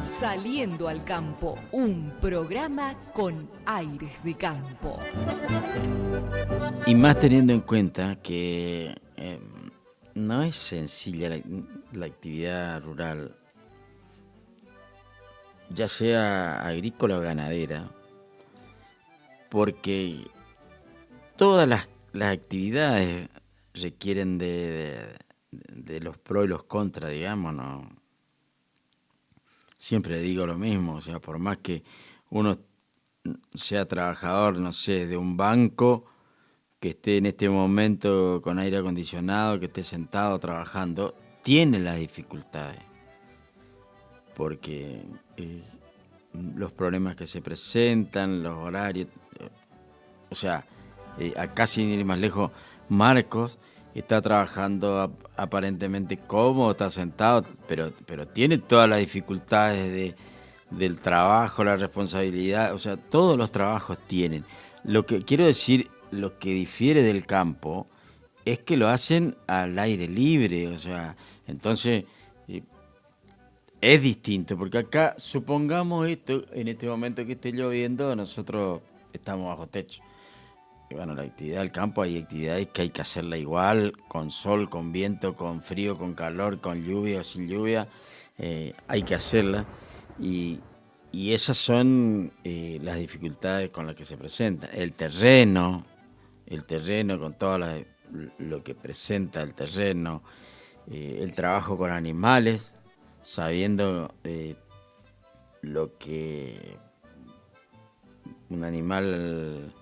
Saliendo al campo, un programa con aires de campo. Y más teniendo en cuenta que no es sencilla la actividad rural, ya sea agrícola o ganadera, porque todas las actividades requieren de los pros y los contras, digamos, ¿no? Siempre digo lo mismo, o sea, por más que uno sea trabajador, no sé, de un banco, que esté en este momento con aire acondicionado, que esté sentado trabajando, tiene las dificultades, porque los problemas que se presentan, los horarios, o sea, acá sin ir más lejos, Marcos está trabajando aparentemente cómodo, está sentado, pero tiene todas las dificultades del trabajo, la responsabilidad, o sea, todos los trabajos tienen. Lo que quiero decir, lo que difiere del campo es que lo hacen al aire libre, o sea, entonces es distinto, porque acá, supongamos esto, en este momento que esté lloviendo, nosotros estamos bajo techo. bueno, la actividad del campo, hay actividades que hay que hacerla igual, con sol, con viento, con frío, con calor, con lluvia o sin lluvia, hay que hacerla. Y esas son las dificultades con las que se presenta. El terreno con todo lo que presenta el terreno, el trabajo con animales, sabiendo lo que un animal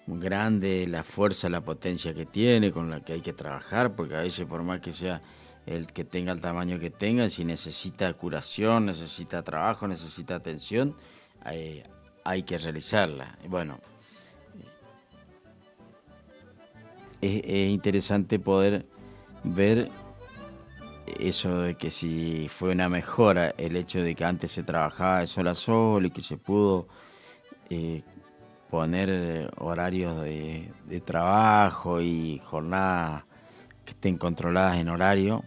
grande, la fuerza, la potencia que tiene, con la que hay que trabajar, porque a veces por más que sea el que tenga el tamaño que tenga, si necesita curación, necesita trabajo, necesita atención, hay que realizarla. Bueno, es interesante poder ver eso de que si fue una mejora el hecho de que antes se trabajaba de sol a sol y que se pudo poner horarios de trabajo y jornadas que estén controladas en horario,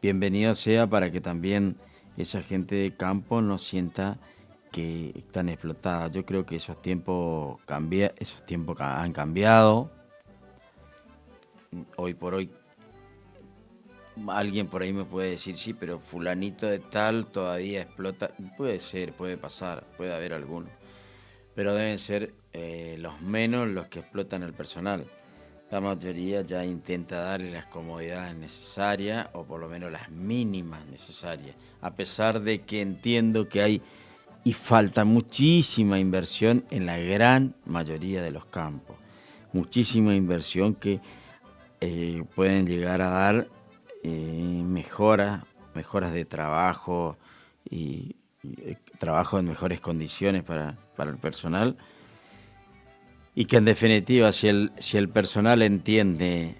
bienvenido sea, para que también esa gente de campo no sienta que están explotadas. Yo creo que esos tiempos han cambiado. Hoy por hoy alguien por ahí me puede decir, sí, pero fulanito de tal todavía explota. Puede ser, puede pasar, puede haber alguno, pero deben ser los menos los que explotan el personal. La mayoría ya intenta darle las comodidades necesarias, o por lo menos las mínimas necesarias, a pesar de que entiendo que hay y falta muchísima inversión en la gran mayoría de los campos, muchísima inversión que pueden llegar a dar mejoras de trabajo y trabajo en mejores condiciones para el personal, y que en definitiva si el personal entiende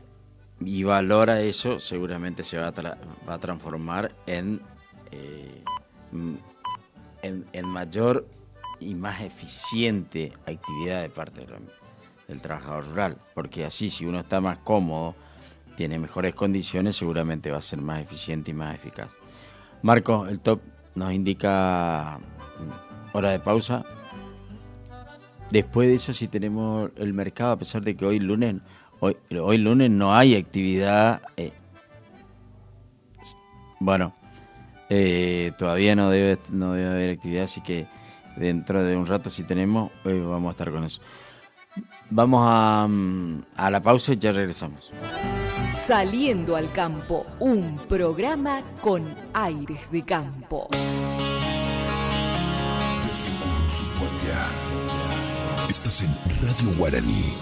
y valora eso, seguramente se va a transformar en mayor y más eficiente actividad de parte del trabajador rural, porque así, si uno está más cómodo, tiene mejores condiciones, seguramente va a ser más eficiente y más eficaz. Marco, el top nos indica hora de pausa. Después de eso, si tenemos el mercado, a pesar de que hoy lunes no hay actividad, todavía no debe haber actividad, así que dentro de un rato, si tenemos, vamos a estar con eso. Vamos a la pausa y ya regresamos. Saliendo al campo, un programa con aires de campo. Desde Uruguaya, estás en Radio Guaraní.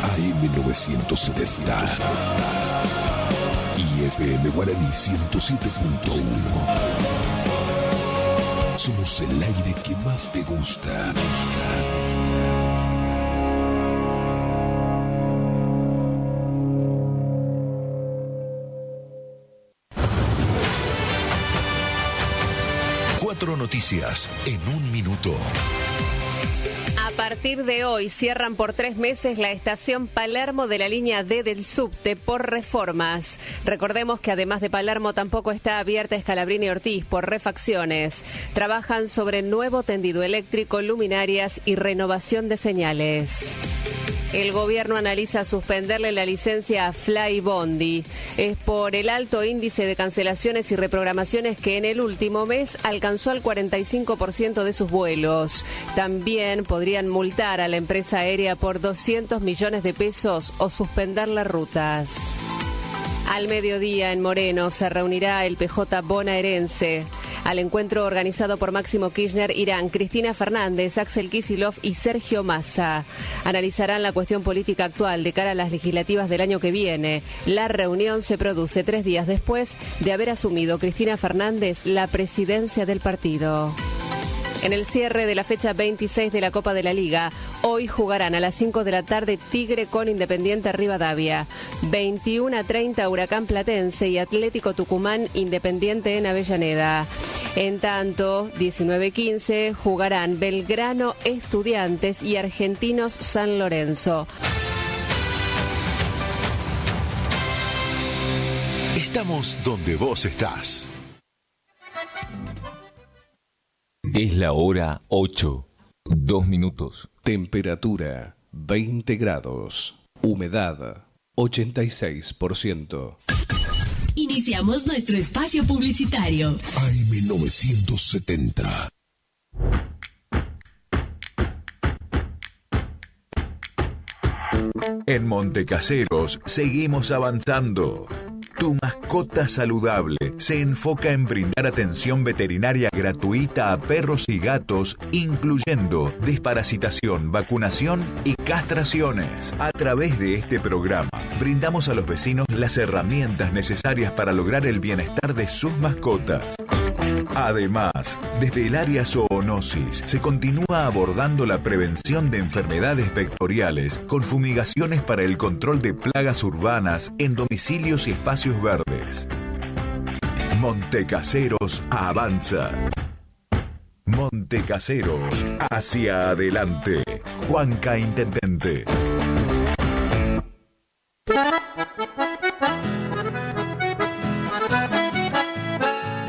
AM 970 y FM Guaraní 107.1. Somos el aire que más te gusta. Cuatro noticias en un minuto. A partir de hoy cierran por 3 meses la estación Palermo de la línea D del subte por reformas. Recordemos que además de Palermo tampoco está abierta Scalabrini Ortiz por refacciones. Trabajan sobre nuevo tendido eléctrico, luminarias y renovación de señales. El gobierno analiza suspenderle la licencia a Flybondi. Es por el alto índice de cancelaciones y reprogramaciones que en el último mes alcanzó al 45% de sus vuelos. También podrían multar a la empresa aérea por 200 millones de pesos o suspender las rutas. Al mediodía en Moreno se reunirá el PJ bonaerense. Al encuentro organizado por Máximo Kirchner irán Cristina Fernández, Axel Kicillof y Sergio Massa. Analizarán la cuestión política actual de cara a las legislativas del año que viene. La reunión se produce 3 días después de haber asumido Cristina Fernández la presidencia del partido. En el cierre de la fecha 26 de la Copa de la Liga, hoy jugarán a las 5 de la tarde Tigre con Independiente Rivadavia, 21:30 Huracán Platense y Atlético Tucumán Independiente en Avellaneda. En tanto, 19:15 jugarán Belgrano Estudiantes y Argentinos San Lorenzo. Estamos donde vos estás. Es la hora 8, 2 minutos. Temperatura 20 grados. Humedad 86%. Iniciamos nuestro espacio publicitario. AM970. En Montecaseros seguimos avanzando. Tu mascota saludable se enfoca en brindar atención veterinaria gratuita a perros y gatos, incluyendo desparasitación, vacunación y castraciones. A través de este programa, brindamos a los vecinos las herramientas necesarias para lograr el bienestar de sus mascotas. Además, desde el área zoonosis se continúa abordando la prevención de enfermedades vectoriales con fumigaciones para el control de plagas urbanas en domicilios y espacios verdes. Montecaseros avanza. Montecaseros hacia adelante. Juanca Intendente.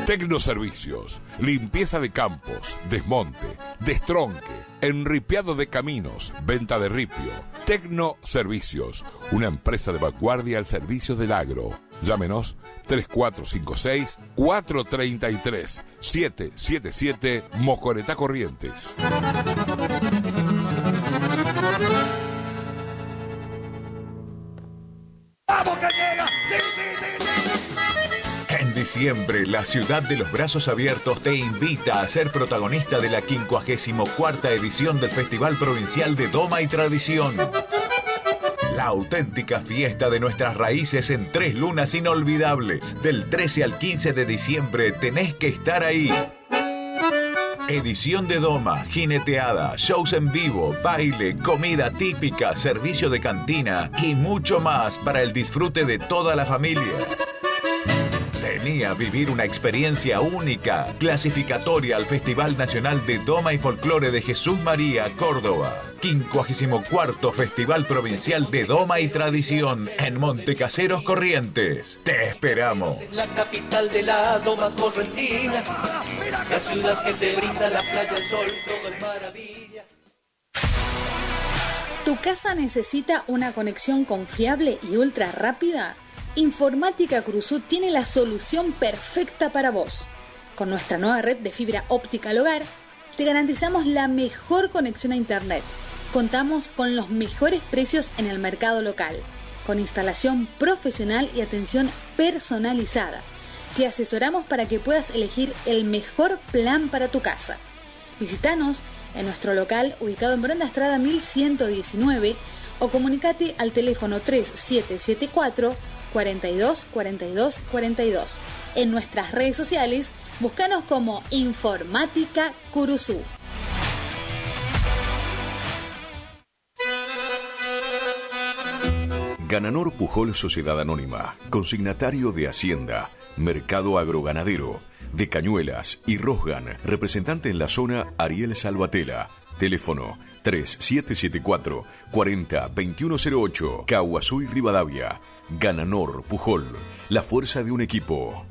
Tecnoservicios, limpieza de campos, desmonte, destronque, enripiado de caminos, venta de ripio. Tecnoservicios, una empresa de vanguardia al servicio del agro. Llámenos 3456-433-777 Mocoretá Corrientes. ¡Vamos que llega! ¡Sí, sí, sí, sí! En diciembre, la ciudad de los brazos abiertos te invita a ser protagonista de la 54ª edición del Festival Provincial de Doma y Tradición. La auténtica fiesta de nuestras raíces en 3 lunas inolvidables. Del 13 al 15 de diciembre tenés que estar ahí. Edición de Doma, jineteada, shows en vivo, baile, comida típica, servicio de cantina y mucho más para el disfrute de toda la familia. Vení a vivir una experiencia única, clasificatoria al Festival Nacional de Doma y Folclore de Jesús María, Córdoba. 54º Festival Provincial de Doma y Tradición en Montecaseros, Corrientes. Te esperamos. La capital de la Doma correntina, la ciudad que te brinda la playa, el sol, todo es maravilla. ¿Tu casa necesita una conexión confiable y ultra rápida? Informática Cruzú tiene la solución perfecta para vos. Con nuestra nueva red de fibra óptica al hogar, te garantizamos la mejor conexión a internet. Contamos con los mejores precios en el mercado local, con instalación profesional y atención personalizada. Te asesoramos para que puedas elegir el mejor plan para tu casa. Visítanos en nuestro local ubicado en Brenda Estrada 1119 o comunicate al teléfono 3774 42 42 42. En nuestras redes sociales, búscanos como Informática Curuzú. Gananor Pujol Sociedad Anónima, consignatario de Hacienda, Mercado Agroganadero, de Cañuelas y Rosgan, representante en la zona Ariel Salvatella. Teléfono 3774 40 2108, Caguazú y Rivadavia. Gananor Pujol, la fuerza de un equipo.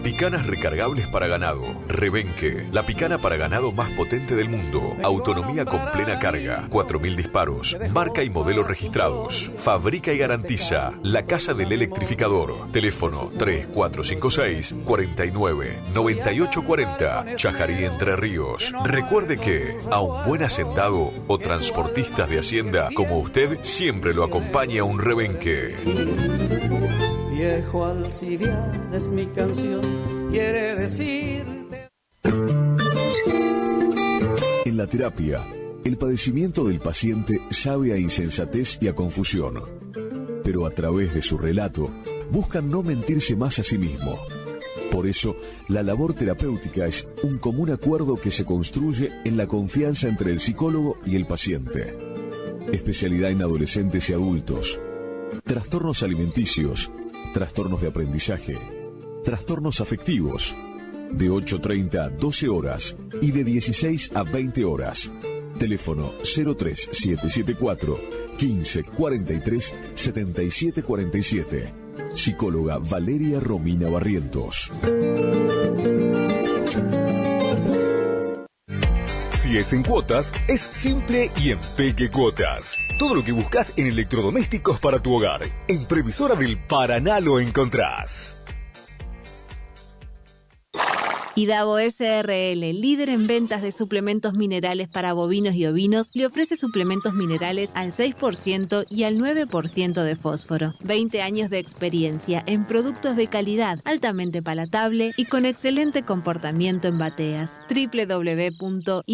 Picanas recargables para ganado. Rebenque, la picana para ganado más potente del mundo. Autonomía con plena carga. 4000 disparos. Marca y modelo registrados. Fabrica y garantiza La Casa del Electrificador. Teléfono 3456 49 98 40. Chajarí, Entre Ríos. Recuerde que a un buen hacendado o transportistas de hacienda como usted siempre lo acompaña un rebenque. Viejo Alcibiades es mi canción, quiere decirte. En la terapia, el padecimiento del paciente sabe a insensatez y a confusión, pero a través de su relato buscan no mentirse más a sí mismo. Por eso, la labor terapéutica es un común acuerdo que se construye en la confianza entre el psicólogo y el paciente. Especialidad en adolescentes y adultos, trastornos alimenticios, trastornos de aprendizaje, trastornos afectivos, de 8:30 a 12 horas y de 16 a 20 horas. Teléfono 03774 15 43 77 47. Psicóloga Valeria Romina Barrientos. Si es en cuotas, es simple y en Peque Cuotas. Todo lo que buscas en electrodomésticos para tu hogar. En Previsora del Paraná lo encontrás. Idavo SRL, líder en ventas de suplementos minerales para bovinos y ovinos, le ofrece suplementos minerales al 6% y al 9% de fósforo. 20 años de experiencia en productos de calidad, altamente palatable y con excelente comportamiento en bateas. www.idavo.com.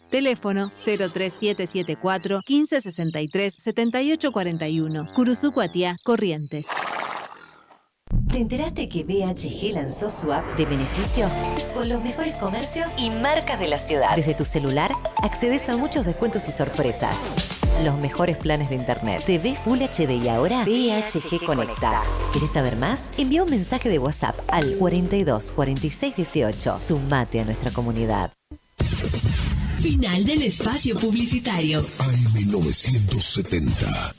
Teléfono 03774 1563 7841. Curuzucuatiá, Corrientes. ¿Te enteraste que BHG lanzó su app de beneficios con los mejores comercios y marcas de la ciudad? Desde tu celular accedes a muchos descuentos y sorpresas. Los mejores planes de internet, TV Full HD y ahora BHG Conecta. ¿Querés saber más? Envía un mensaje de WhatsApp al 42 46 18. Sumate a nuestra comunidad. Final del espacio publicitario. AM970.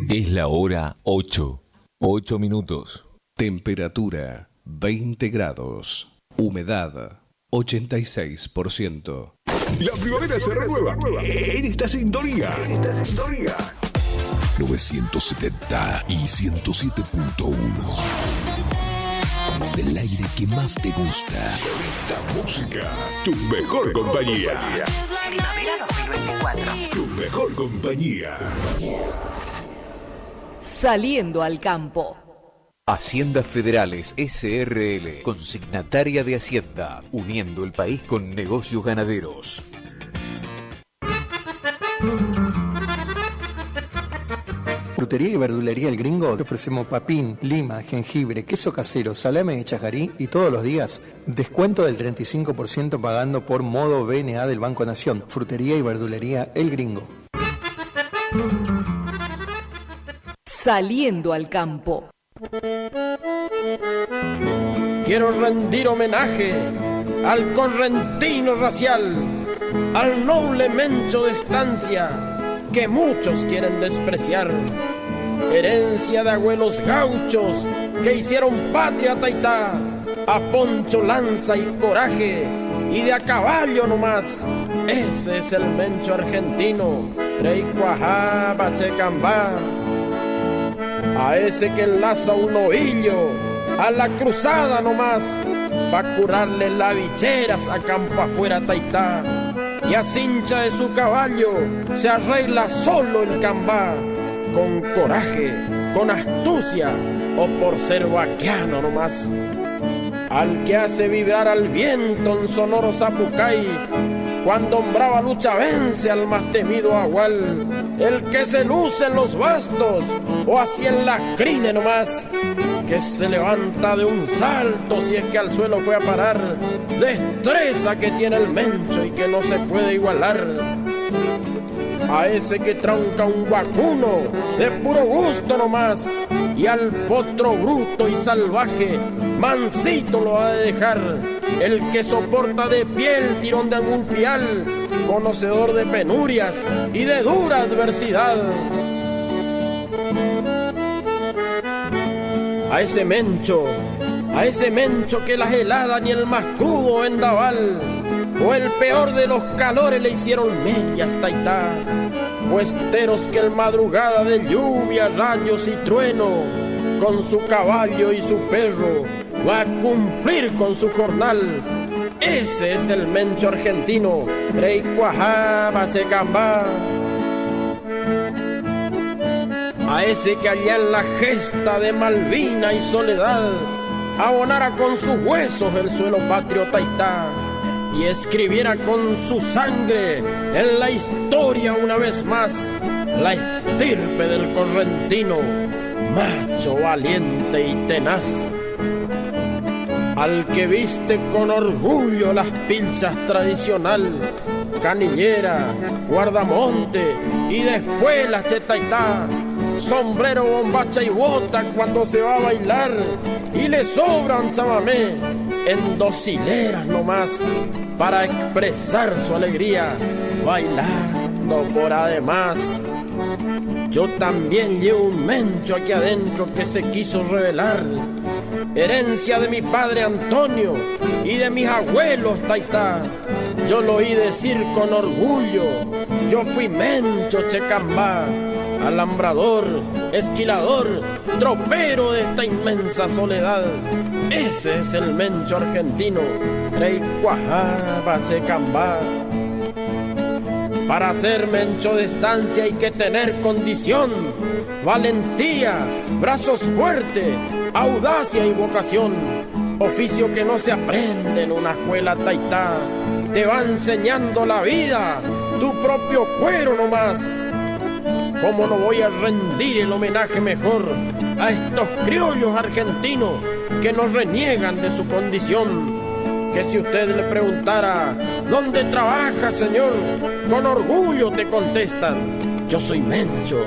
Es la hora 8. 8 minutos. Temperatura 20 grados. Humedad 86%. La primavera se renueva en esta sintonía. 970 y 107.1. Del aire que más te gusta. La música, tu mejor compañía. Primavera 2024. Tu mejor compañía. Saliendo al campo. Haciendas Federales SRL, consignataria de Hacienda, uniendo el país con negocios ganaderos. Frutería y verdulería El Gringo. Te ofrecemos papín, lima, jengibre, queso casero, salame de chajarí y todos los días descuento del 35% pagando por modo BNA del Banco Nación. Frutería y verdulería El Gringo. Saliendo al campo. Quiero rendir homenaje al correntino racial, al noble Mencho de Estancia, que muchos quieren despreciar. Herencia de abuelos gauchos que hicieron patria Taitá, a poncho, lanza y coraje, y de a caballo nomás. Ese es el Mencho argentino, Rey Cuajá, Bachecambá. A ese que enlaza un ovillo a la cruzada nomás, va a curarle las bicheras a campo afuera Taitá. Y a cincha de su caballo se arregla solo el cambá, con coraje, con astucia o por ser vaquiano nomás. Al que hace vibrar al viento en sonoro zapucay, cuando en brava lucha vence al más temido agual. El que se luce en los bastos o así en las crines nomás, que se levanta de un salto si es que al suelo fue a parar. Destreza que tiene el Mencho y que no se puede igualar. A ese que tranca un vacuno de puro gusto nomás, y al potro bruto y salvaje mansito lo ha de dejar. El que soporta de pie el tirón de algún pial, conocedor de penurias y de dura adversidad. A ese Mencho que las heladas ni el más crudo vendaval o el peor de los calores le hicieron medias Taitá. Puesteros que el madrugada de lluvia, rayos y trueno, con su caballo y su perro va a cumplir con su jornal. Ese es el Mencho argentino, Rey Cuajá, Bachecambá. A ese que allá en la gesta de Malvina y Soledad abonara con sus huesos el suelo patrio Taitá y escribiera con su sangre en la historia una vez más la estirpe del correntino, macho valiente y tenaz. Al que viste con orgullo las pilchas tradicional, canillera, guardamonte y después la chetaitá, sombrero, bombacha y bota cuando se va a bailar, y le sobran chamamé en 2 hileras nomás para expresar su alegría, bailando por además. Yo también llevo un mencho aquí adentro que se quiso revelar, herencia de mi padre Antonio y de mis abuelos Taitá. Yo lo oí decir con orgullo, yo fui mencho Checambá, alambrador, esquilador, tropero de esta inmensa soledad. Ese es el mencho argentino, Rey Cuajaba Checambá. Para ser mencho de estancia hay que tener condición, valentía, brazos fuertes, audacia y vocación. Oficio que no se aprende en una escuela Taitá, te va enseñando la vida, tu propio cuero nomás. ¿Cómo no voy a rendir el homenaje mejor a estos criollos argentinos que nos reniegan de su condición? Que si usted le preguntara, ¿dónde trabaja, señor?, con orgullo te contestan, yo soy mencho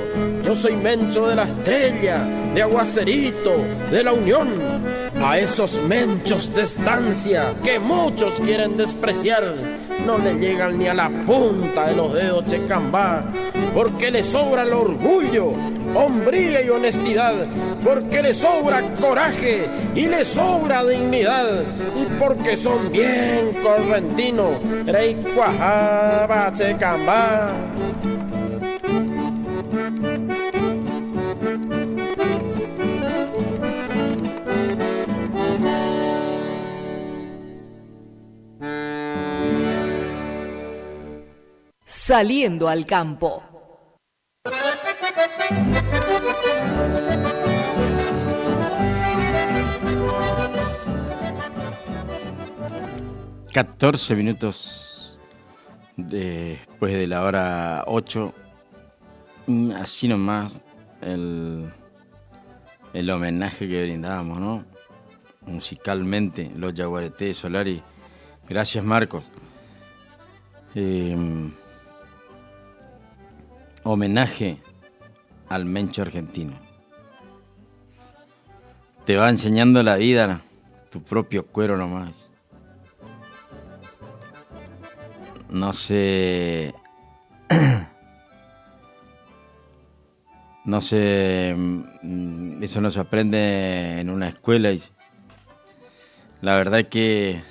de la Estrella, de Aguacerito, de la Unión. A esos menchos de estancia que muchos quieren despreciar, no le llegan ni a la punta de los dedos Checambá, porque le sobra el orgullo, hombría y honestidad, porque le sobra coraje y le sobra dignidad, y porque son bien correntinos, Rey Cuajaba Checambá. Saliendo al campo. ...14 minutos después de la hora 8... así nomás el homenaje que brindábamos, ¿no? Musicalmente, los Yaguareté de Solari. Gracias, Marcos. Homenaje al mencho argentino. Te va enseñando la vida, tu propio cuero nomás. No sé, eso no se aprende en una escuela. Y la verdad es que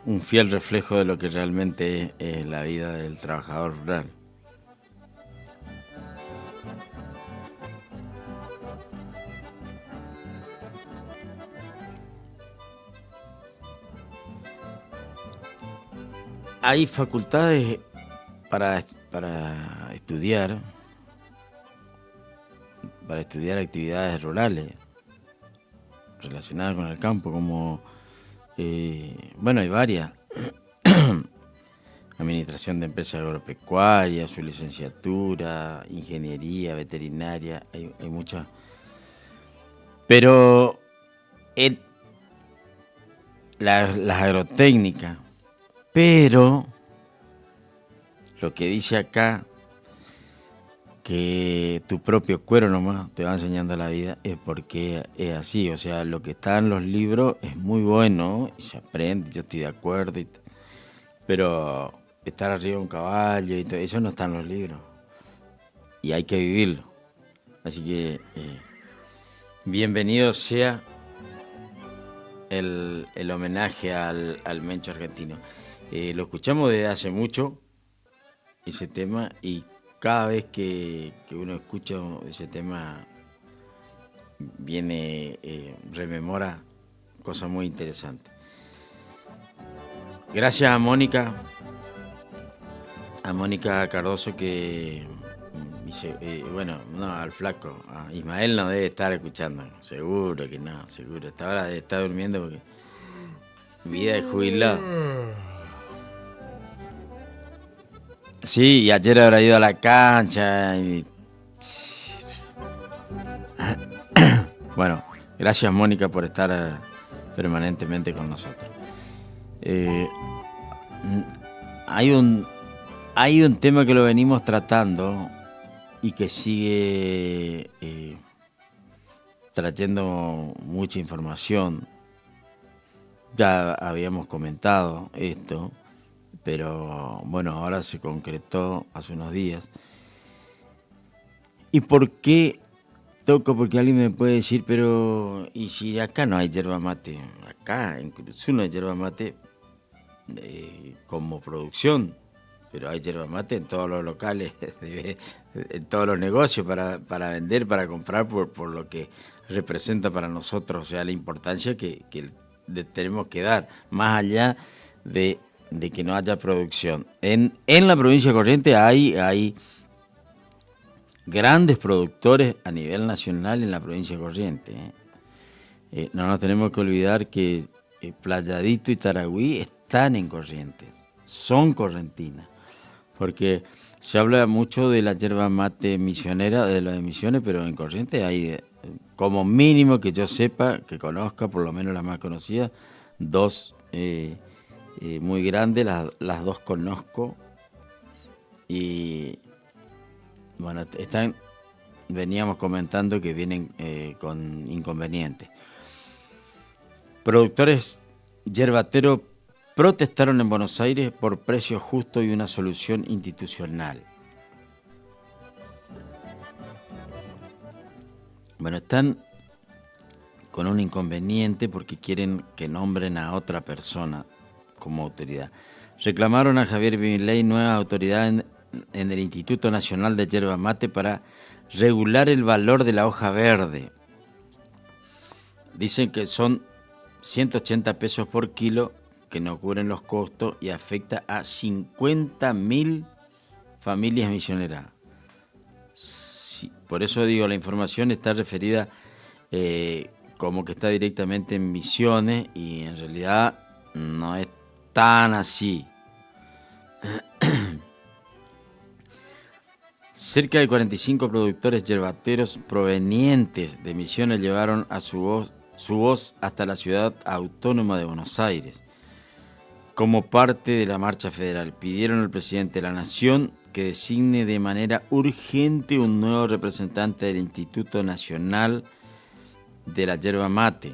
un fiel reflejo de lo que realmente es la vida del trabajador rural. Hay facultades para estudiar actividades rurales relacionadas con el campo, como, hay varias. Administración de empresas agropecuarias, su licenciatura, ingeniería, veterinaria, hay muchas. Pero las agrotécnicas. Pero lo que dice acá, que tu propio cuero nomás te va enseñando la vida, es porque es así. O sea, lo que está en los libros es muy bueno y se aprende, yo estoy de acuerdo. Pero estar arriba de un caballo y todo eso no está en los libros. Y hay que vivirlo. Así que bienvenido sea el homenaje al mencho argentino. Lo escuchamos desde hace mucho, ese tema, y cada vez que uno escucha ese tema, rememora cosas muy interesantes. Gracias a Mónica Cardoso, que dice, al flaco, a Ismael no debe estar escuchando, seguro que no, seguro, hasta ahora debe estar durmiendo porque vida de jubilado. Sí, y ayer habrá ido a la cancha y... Bueno, gracias Mónica por estar permanentemente con nosotros. Hay un tema que lo venimos tratando y que sigue trayendo mucha información. Ya habíamos comentado esto, pero bueno, ahora se concretó hace unos días. ¿Y por qué toco? Porque alguien me puede decir, pero ¿y si acá no hay yerba mate? Acá en Cruzú no hay yerba mate como producción, pero hay yerba mate en todos los locales, en todos los negocios para vender, para comprar, por lo que representa para nosotros, o sea, la importancia que tenemos que dar, más allá de que no haya producción. En la provincia de Corrientes hay grandes productores a nivel nacional en la provincia de Corrientes. No nos tenemos que olvidar que Playadito y Taragüí están en Corrientes, son correntinas, porque se habla mucho de la yerba mate misionera, de las Misiones, pero en Corrientes hay, como mínimo que yo sepa, que conozca, por lo menos las más conocidas, dos muy grandes, las dos conozco, y bueno, veníamos comentando que vienen con inconvenientes. Productores yerbateros protestaron en Buenos Aires por precio justo y una solución institucional. Bueno, están con un inconveniente porque quieren que nombren a otra persona como autoridad. Reclamaron a Javier Milei nueva autoridad en el Instituto Nacional de Yerba Mate para regular el valor de la hoja verde. Dicen que son 180 pesos por kilo, que no cubren los costos y afecta a 50.000 familias misioneras. Sí, por eso digo, la información está referida como que está directamente en Misiones y en realidad no es tan así. Cerca de 45 productores yerbateros provenientes de Misiones llevaron a su voz hasta la ciudad autónoma de Buenos Aires. Como parte de la marcha federal, pidieron al presidente de la Nación que designe de manera urgente un nuevo representante del Instituto Nacional de la Yerba Mate,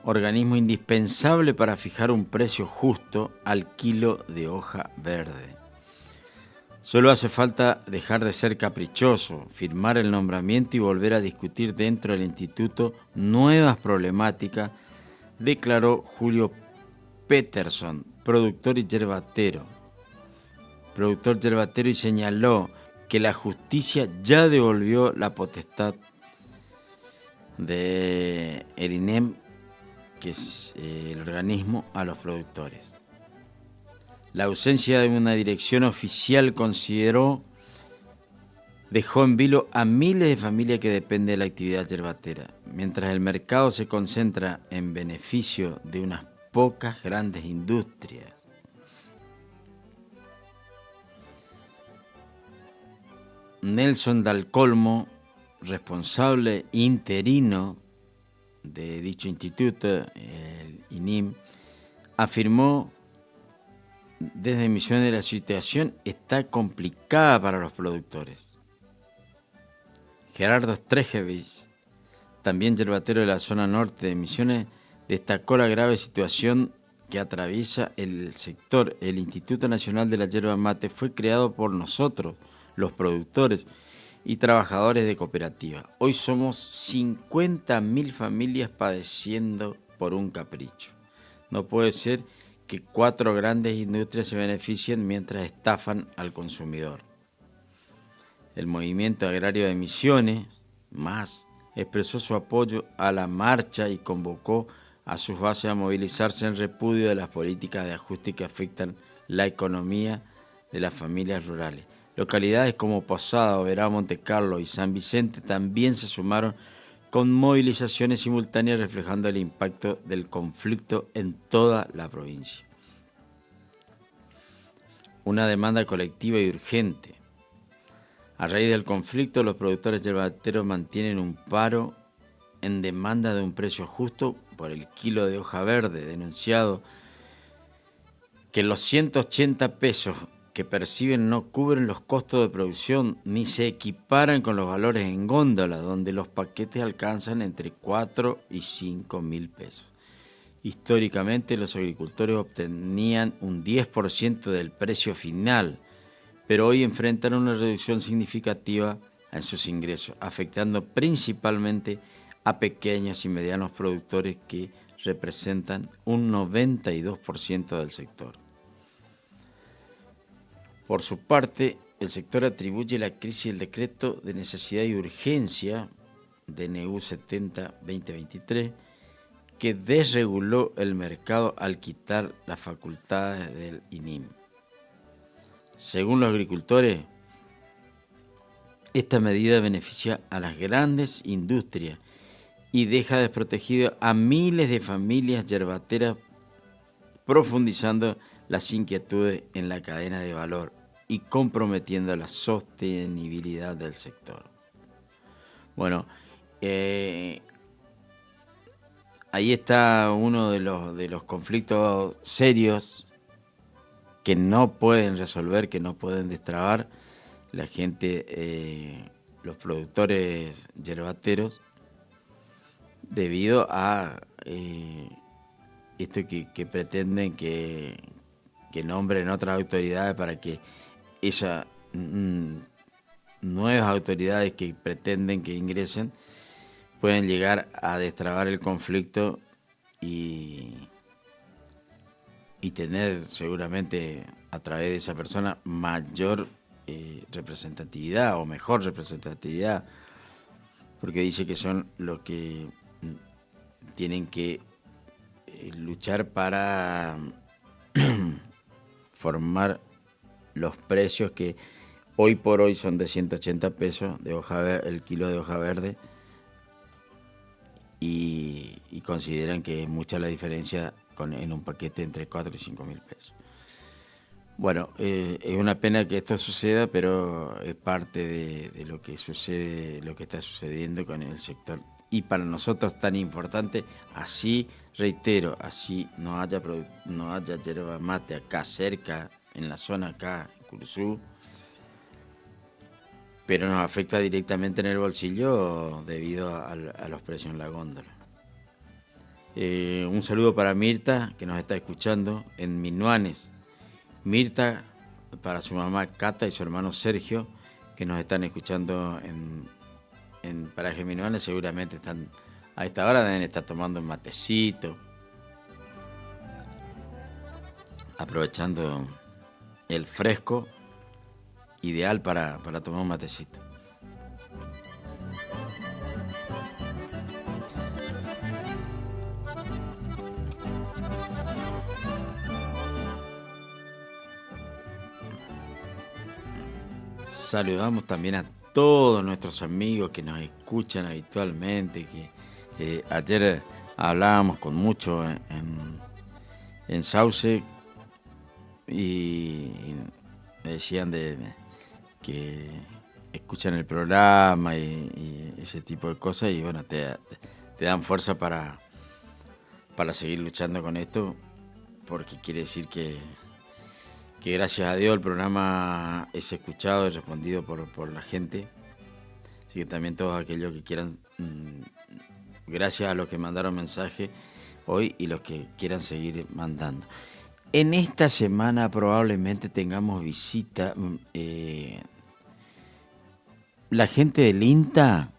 organismo indispensable para fijar un precio justo al kilo de hoja verde. Solo hace falta dejar de ser caprichoso, firmar el nombramiento y volver a discutir dentro del instituto nuevas problemáticas, declaró Julio Peterson, productor yerbatero, y señaló que la justicia ya devolvió la potestad de el INEM, que es el organismo, a los productores. La ausencia de una dirección oficial, dejó en vilo a miles de familias que dependen de la actividad yerbatera, mientras el mercado se concentra en beneficio de unas pocas grandes industrias. Nelson Dalcolmo, responsable interino de dicho instituto, el INIM, afirmó desde Misiones: la situación está complicada para los productores. Gerardo Strejevich, también yerbatero de la zona norte de Misiones, destacó la grave situación que atraviesa el sector. El Instituto Nacional de la Yerba Mate fue creado por nosotros, los productores y trabajadores de cooperativa. Hoy somos 50.000 familias padeciendo por un capricho. No puede ser que 4 grandes industrias se beneficien mientras estafan al consumidor. El Movimiento Agrario de Misiones, MAS, expresó su apoyo a la marcha y convocó a sus bases a movilizarse en repudio de las políticas de ajuste que afectan la economía de las familias rurales. Localidades como Posada, Oberá, Montecarlo y San Vicente también se sumaron con movilizaciones simultáneas reflejando el impacto del conflicto en toda la provincia. Una demanda colectiva y urgente. A raíz del conflicto, los productores yerbateros mantienen un paro en demanda de un precio justo por el kilo de hoja verde, denunciado que los 180 pesos que perciben no cubren los costos de producción ni se equiparan con los valores en góndola, donde los paquetes alcanzan entre 4 y 5 mil pesos. Históricamente, los agricultores obtenían un 10% del precio final, pero hoy enfrentan una reducción significativa en sus ingresos, afectando principalmente a pequeños y medianos productores que representan un 92% del sector. Por su parte, el sector atribuye la crisis del decreto de necesidad y urgencia DNU 70-2023 que desreguló el mercado al quitar las facultades del INIM. Según los agricultores, esta medida beneficia a las grandes industrias y deja desprotegido a miles de familias yerbateras, profundizando las inquietudes en la cadena de valor y comprometiendo la sostenibilidad del sector. Bueno, ahí está uno de los conflictos serios que no pueden resolver, que no pueden destrabar la gente, los productores yerbateros, debido a esto que pretenden que nombren otras autoridades para que esas nuevas autoridades que pretenden que ingresen pueden llegar a destrabar el conflicto y tener seguramente a través de esa persona mayor representatividad o mejor representatividad, porque dice que son los que tienen que luchar para formar los precios que hoy por hoy son de 180 pesos de el kilo de hoja verde, y consideran que es mucha la diferencia en un paquete entre 4 y 5 mil pesos. Bueno, es una pena que esto suceda, pero es parte de lo que sucede, lo que está sucediendo con el sector. Y para nosotros tan importante, así, reitero, así no haya yerba mate acá cerca, en la zona acá, en Curuzú, pero nos afecta directamente en el bolsillo debido a los precios en la góndola. Un saludo para Mirta, que nos está escuchando en Minuanes. Mirta, para su mamá Cata y su hermano Sergio, que nos están escuchando en Paraje Minuanes, seguramente están a esta hora, deben estar tomando un matecito, aprovechando el fresco, ideal para tomar un matecito. Saludamos también a todos nuestros amigos que nos escuchan habitualmente, que ayer hablábamos con muchos en Sauce y me decían que escuchan el programa y ese tipo de cosas, y bueno, te dan fuerza para seguir luchando con esto, porque quiere decir que gracias a Dios el programa es escuchado y respondido por la gente. Así que también todos aquellos que quieran, gracias a los que mandaron mensaje hoy y los que quieran seguir mandando. En esta semana probablemente tengamos visita. La gente del INTA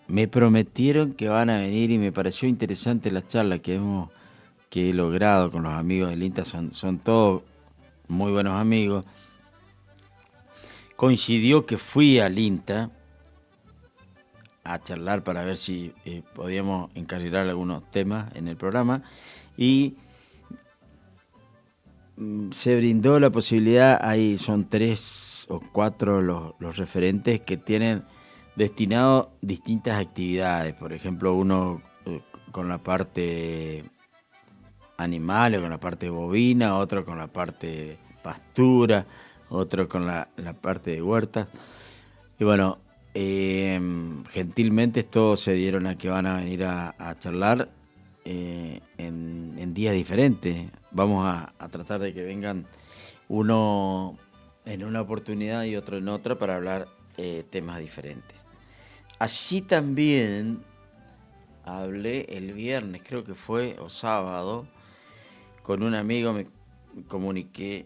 me prometieron que van a venir y me pareció interesante la charla que he logrado con los amigos del INTA. Son todos muy buenos amigos. Coincidió que fui al INTA a charlar para ver si podíamos encarrilar algunos temas en el programa, y se brindó la posibilidad. Ahí son 3 o 4 los referentes que tienen destinado distintas actividades. Por ejemplo, uno con la parte animales, con la parte bovina, otro con la parte pastura, otro con la parte de huertas. Y bueno, gentilmente todos se dieron a que van a venir a charlar en días diferentes. Vamos a tratar de que vengan uno en una oportunidad y otro en otra para hablar temas diferentes. Así también hablé el viernes, creo que fue, o sábado, con un amigo. Me comuniqué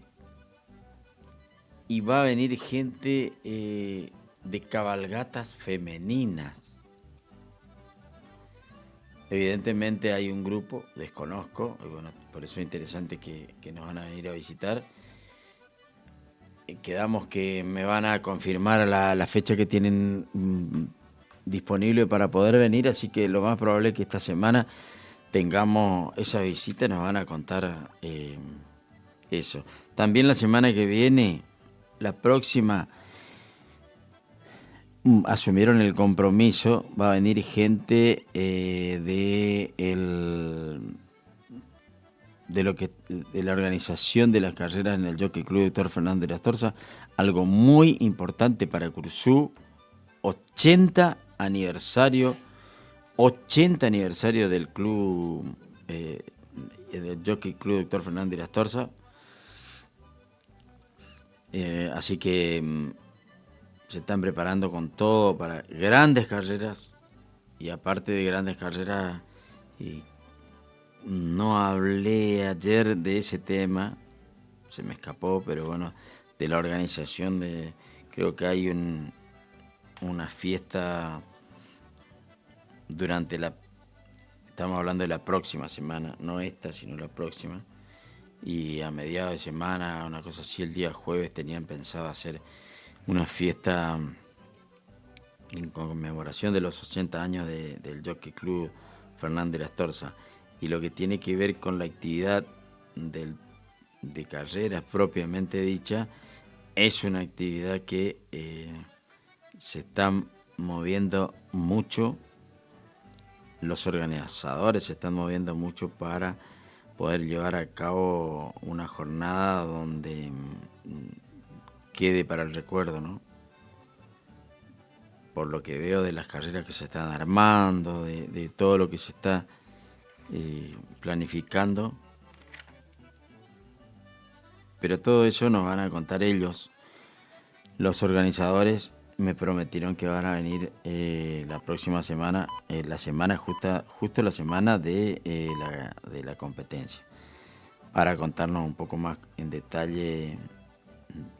y va a venir gente de cabalgatas femeninas. Evidentemente hay un grupo, desconozco, y bueno, por eso es interesante que nos van a venir a visitar. Quedamos que me van a confirmar la fecha que tienen disponible para poder venir, así que lo más probable es que esta semana tengamos esa visita, nos van a contar eso. También la semana que viene, la próxima, asumieron el compromiso, va a venir gente de la organización de las carreras en el Jockey Club Dr. Fernando de las Torzas, algo muy importante para Curuzú, 80 aniversario del club, del Jockey Club Dr. Fernando de las Torzas. Así que se están preparando con todo para grandes carreras, y aparte de grandes carreras, no hablé ayer de ese tema, se me escapó, pero bueno, de la organización creo que hay una fiesta estamos hablando de la próxima semana, no esta, sino la próxima, y a mediados de semana, una cosa así, el día jueves tenían pensado hacer una fiesta en conmemoración de los 80 años del Jockey Club Fernando de las Torzas. Y lo que tiene que ver con la actividad de carreras propiamente dicha, es una actividad que se está moviendo mucho, los organizadores se están moviendo mucho para poder llevar a cabo una jornada donde quede para el recuerdo, ¿no? Por lo que veo de las carreras que se están armando, de todo lo que se está planificando. Pero todo eso nos van a contar ellos. Los organizadores me prometieron que van a venir la próxima semana, justo la semana de la competencia, para contarnos un poco más en detalle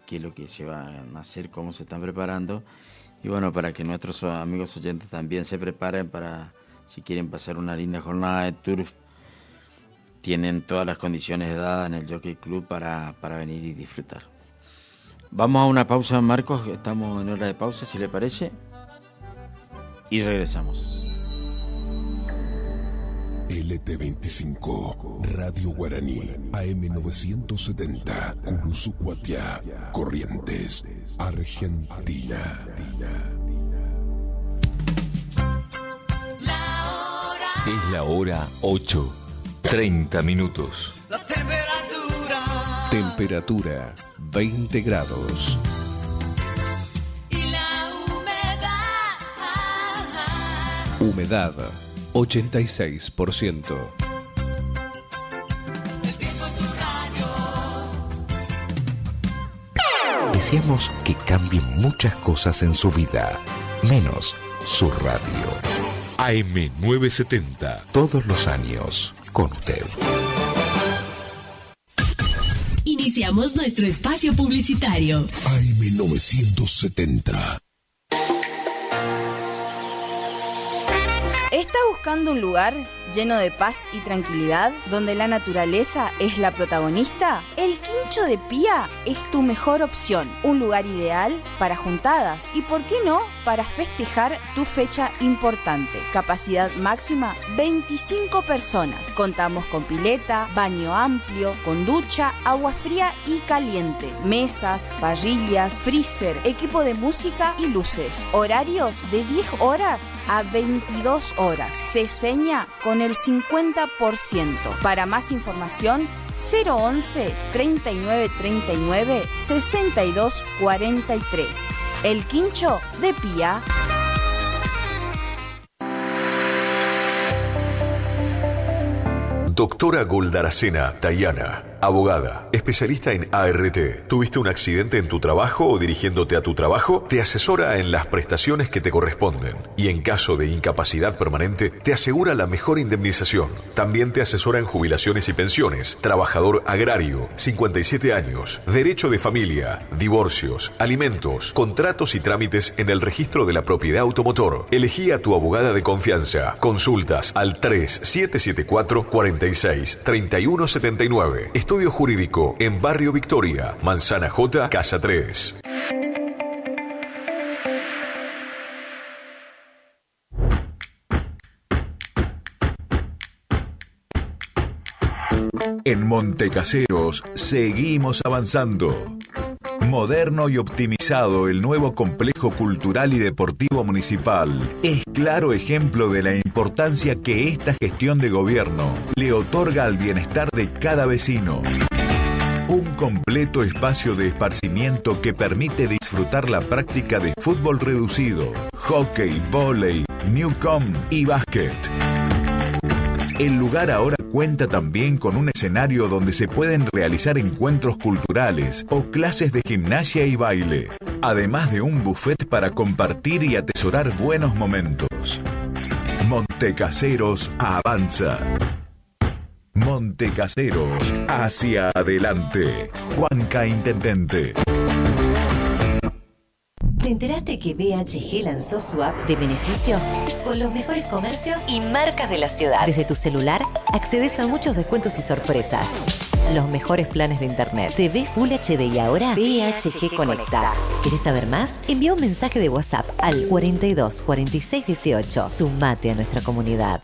qué es lo que se va a hacer, cómo se están preparando, y bueno, para que nuestros amigos oyentes también se preparen para, si quieren pasar una linda jornada de turf, tienen todas las condiciones dadas en el Jockey Club para venir y disfrutar. Vamos a una pausa, Marcos, estamos en hora de pausa, si le parece, y regresamos. LT25, Radio Guaraní, AM970, Curuzucuatia, Corrientes, Argentina. Es la hora 8:30 minutos. La Temperatura 20 grados. Y la Humedad 86%. Deseamos que cambien muchas cosas en su vida, menos su radio. AM970, todos los años, con usted. Iniciamos nuestro espacio publicitario. AM970. ¿Está buscando un lugar lleno de paz y tranquilidad, donde la naturaleza es la protagonista? El Quincho de Pía es tu mejor opción. Un lugar ideal para juntadas y, ¿por qué no?, para festejar tu fecha importante. Capacidad máxima 25 personas. Contamos con pileta, baño amplio, con ducha, agua fría y caliente, mesas, parrillas, freezer, equipo de música y luces. Horarios de 10 horas a 22 horas. Se seña con el 50%. Para más información, 011 39 39 62 43. El Quincho de Pía. Doctora Goldaracena Tayana, abogada, especialista en ART. ¿Tuviste un accidente en tu trabajo o dirigiéndote a tu trabajo? Te asesora en las prestaciones que te corresponden y en caso de incapacidad permanente te asegura la mejor indemnización. También te asesora en jubilaciones y pensiones, trabajador agrario, 57 años, derecho de familia, divorcios, alimentos, contratos y trámites en el registro de la propiedad automotor. Elegí a tu abogada de confianza. Consultas al 3774 46 31 79. Estudio Jurídico en Barrio Victoria, Manzana J, Casa 3. En Montecaseros seguimos avanzando. Moderno y optimizado, el nuevo complejo cultural y deportivo municipal es claro ejemplo de la importancia que esta gestión de gobierno le otorga al bienestar de cada vecino. Un completo espacio de esparcimiento que permite disfrutar la práctica de fútbol reducido, hockey, vóley, newcom y básquet. El lugar ahora cuenta también con un escenario donde se pueden realizar encuentros culturales o clases de gimnasia y baile, además de un buffet para compartir y atesorar buenos momentos. Montecaseros avanza. Montecaseros hacia adelante. Juanca Intendente. ¿Te enteraste que BHG lanzó su app de beneficios con los mejores comercios y marcas de la ciudad? Desde tu celular accedes a muchos descuentos y sorpresas. Los mejores planes de internet. TV Full HD y ahora BHG Conecta. ¿Querés saber más? Envía un mensaje de WhatsApp al 42 46 18. Sumate a nuestra comunidad.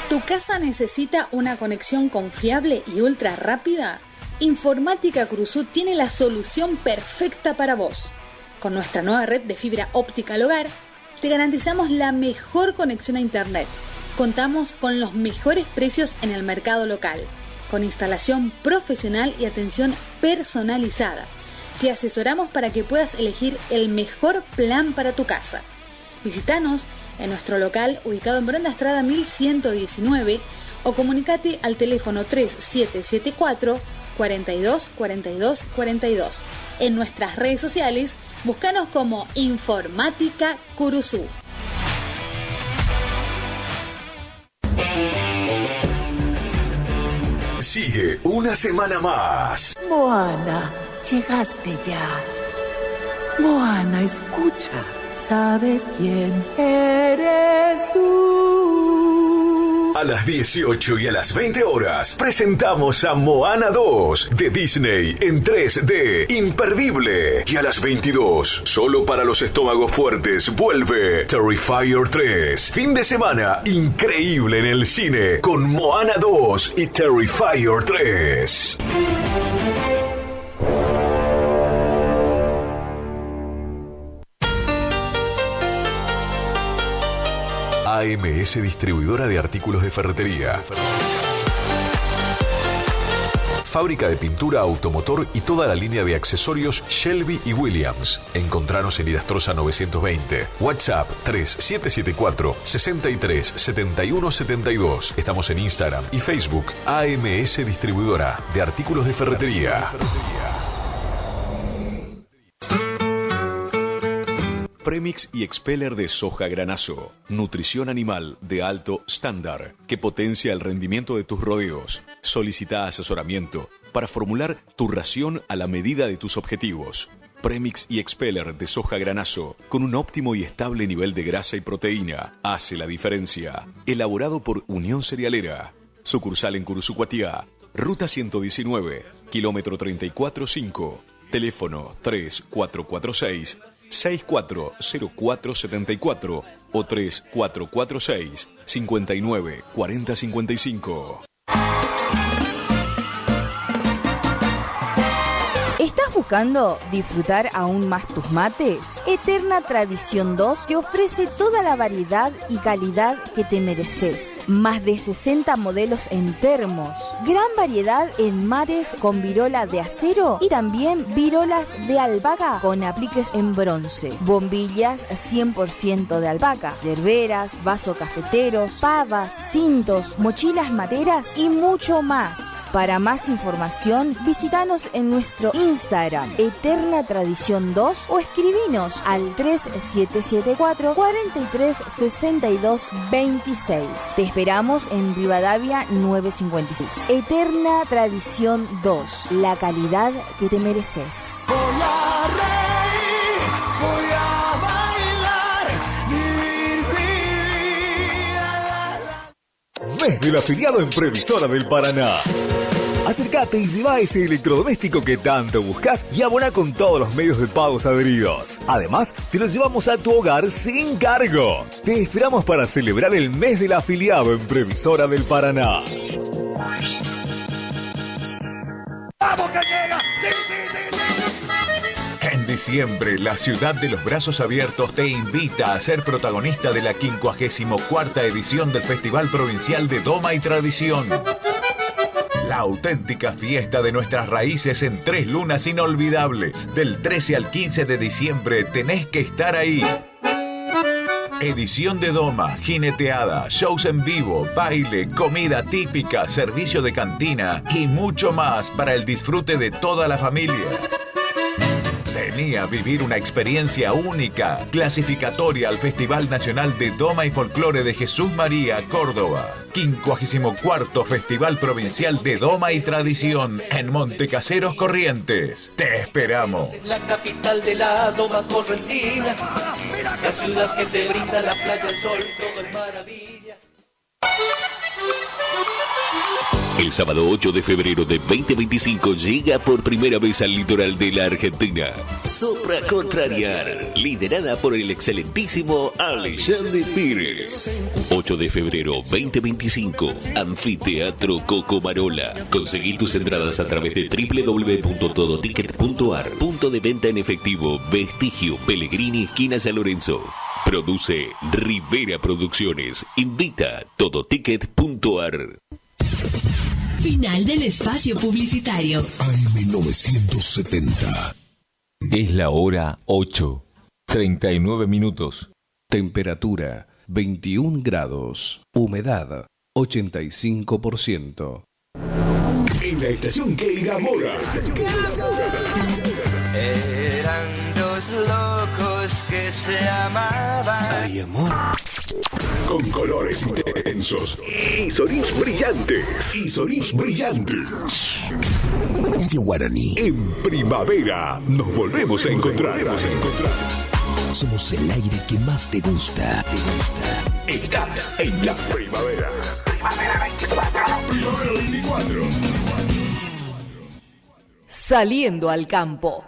¿Tu casa necesita una conexión confiable y ultra rápida? Informática Cruzú tiene la solución perfecta para vos. Con nuestra nueva red de fibra óptica al hogar, te garantizamos la mejor conexión a internet. Contamos con los mejores precios en el mercado local, con instalación profesional y atención personalizada. Te asesoramos para que puedas elegir el mejor plan para tu casa. Visítanos en nuestro local ubicado en Brenda Estrada 1119 o comunicate al teléfono 3774 42 42 42. En nuestras redes sociales, búscanos como Informática Curuzú. Sigue una semana más. Moana, llegaste ya. Moana, escucha. ¿Sabes quién eres tú? A las 18 y a las 20 horas presentamos a Moana 2 de Disney en 3D, imperdible. Y a las 22, solo para los estómagos fuertes, vuelve Terrifier 3. Fin de semana increíble en el cine con Moana 2 y Terrifier 3. AMS Distribuidora de Artículos de Ferretería. Fábrica de pintura automotor y toda la línea de accesorios Shelby y Williams. Encontranos en Irastrosa 920. WhatsApp 3774 63 71 72. Estamos en Instagram y Facebook. AMS Distribuidora de Artículos de Ferretería. Premix y Expeller de soja granazo. Nutrición animal de alto estándar que potencia el rendimiento de tus rodeos. Solicita asesoramiento para formular tu ración a la medida de tus objetivos. Premix y Expeller de soja granazo con un óptimo y estable nivel de grasa y proteína hace la diferencia. Elaborado por Unión Cerealera. Sucursal en Curuzucuatiá, Ruta 119, kilómetro 34.5. Teléfono 3446 640474 o 3446 59 40 55. ¿Estás ¿Estás buscando disfrutar aún más tus mates? Eterna Tradición 2 te ofrece toda la variedad y calidad que te mereces. Más de 60 modelos en termos, gran variedad en mates con virola de acero y también virolas de albahaca con apliques en bronce, bombillas 100% de albahaca, yerberas, vasos cafeteros, pavas, cintos, mochilas materas y mucho más. Para más información, visítanos en nuestro Instagram, Eterna Tradición 2, o escribinos al 3774 43 62 26. Te esperamos en Rivadavia 956. Eterna Tradición 2, la calidad que te mereces. Voy a reír, voy a bailar, vivir. Mes del afiliado en Previsora del Paraná. Acércate y lleva ese electrodoméstico que tanto buscas y abona con todos los medios de pagos adheridos. Además, te lo llevamos a tu hogar sin cargo. Te esperamos para celebrar el mes del afiliado en Previsora del Paraná. ¡Vamos que llega! ¡Sí, sí, sí, sí! En diciembre, la ciudad de los brazos abiertos te invita a ser protagonista de la 54ª edición del Festival Provincial de Doma y Tradición. La auténtica fiesta de nuestras raíces en 3 lunas inolvidables. Del 13 al 15 de diciembre tenés que estar ahí. Edición de Doma, jineteada, shows en vivo, baile, comida típica, servicio de cantina y mucho más para el disfrute de toda la familia. Vení a vivir una experiencia única, clasificatoria al Festival Nacional de Doma y Folclore de Jesús María, Córdoba. 54º Festival Provincial de Doma y Tradición en Montecaseros, Corrientes. Te esperamos. La capital de la Doma correntina, la ciudad que te brinda la playa, el sol, todo es maravilla. El sábado 8 de febrero de 2025 llega por primera vez al litoral de la Argentina Sopra Contrariar, liderada por el excelentísimo Alexandre Pires. 8 de febrero 2025, Anfiteatro Cocomarola. Conseguí tus entradas a través de www.todoticket.ar. Punto de venta en efectivo, Vestigio, Pellegrini, esquina San Lorenzo. Produce Rivera Producciones. Invita todoticket.ar. Final del espacio publicitario. AM970. Es la hora 8, 39 minutos. Temperatura 21 grados. Humedad 85%. En la estación que enamora. Eran dos locos que se amaban. Ay, amor. Con colores intensos y sonidos brillantes. Radio Guaraní. En primavera nos volvemos a encontrar. Somos el aire que más te gusta. Estás en la primavera. Primavera 24. Primavera 24. Saliendo al campo.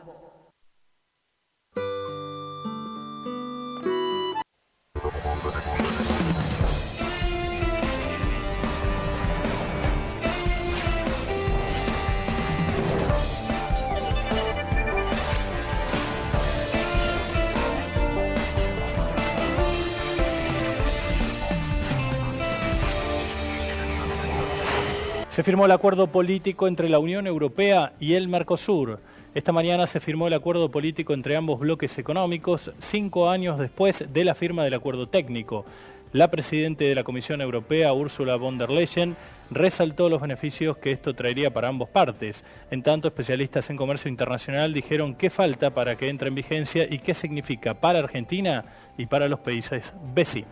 Se firmó el acuerdo político entre la Unión Europea y el Mercosur. Esta mañana se firmó el acuerdo político entre ambos bloques económicos, 5 años después de la firma del acuerdo técnico. La presidenta de la Comisión Europea, Ursula von der Leyen, resaltó los beneficios que esto traería para ambas partes. En tanto, especialistas en comercio internacional dijeron qué falta para que entre en vigencia y qué significa para Argentina y para los países vecinos.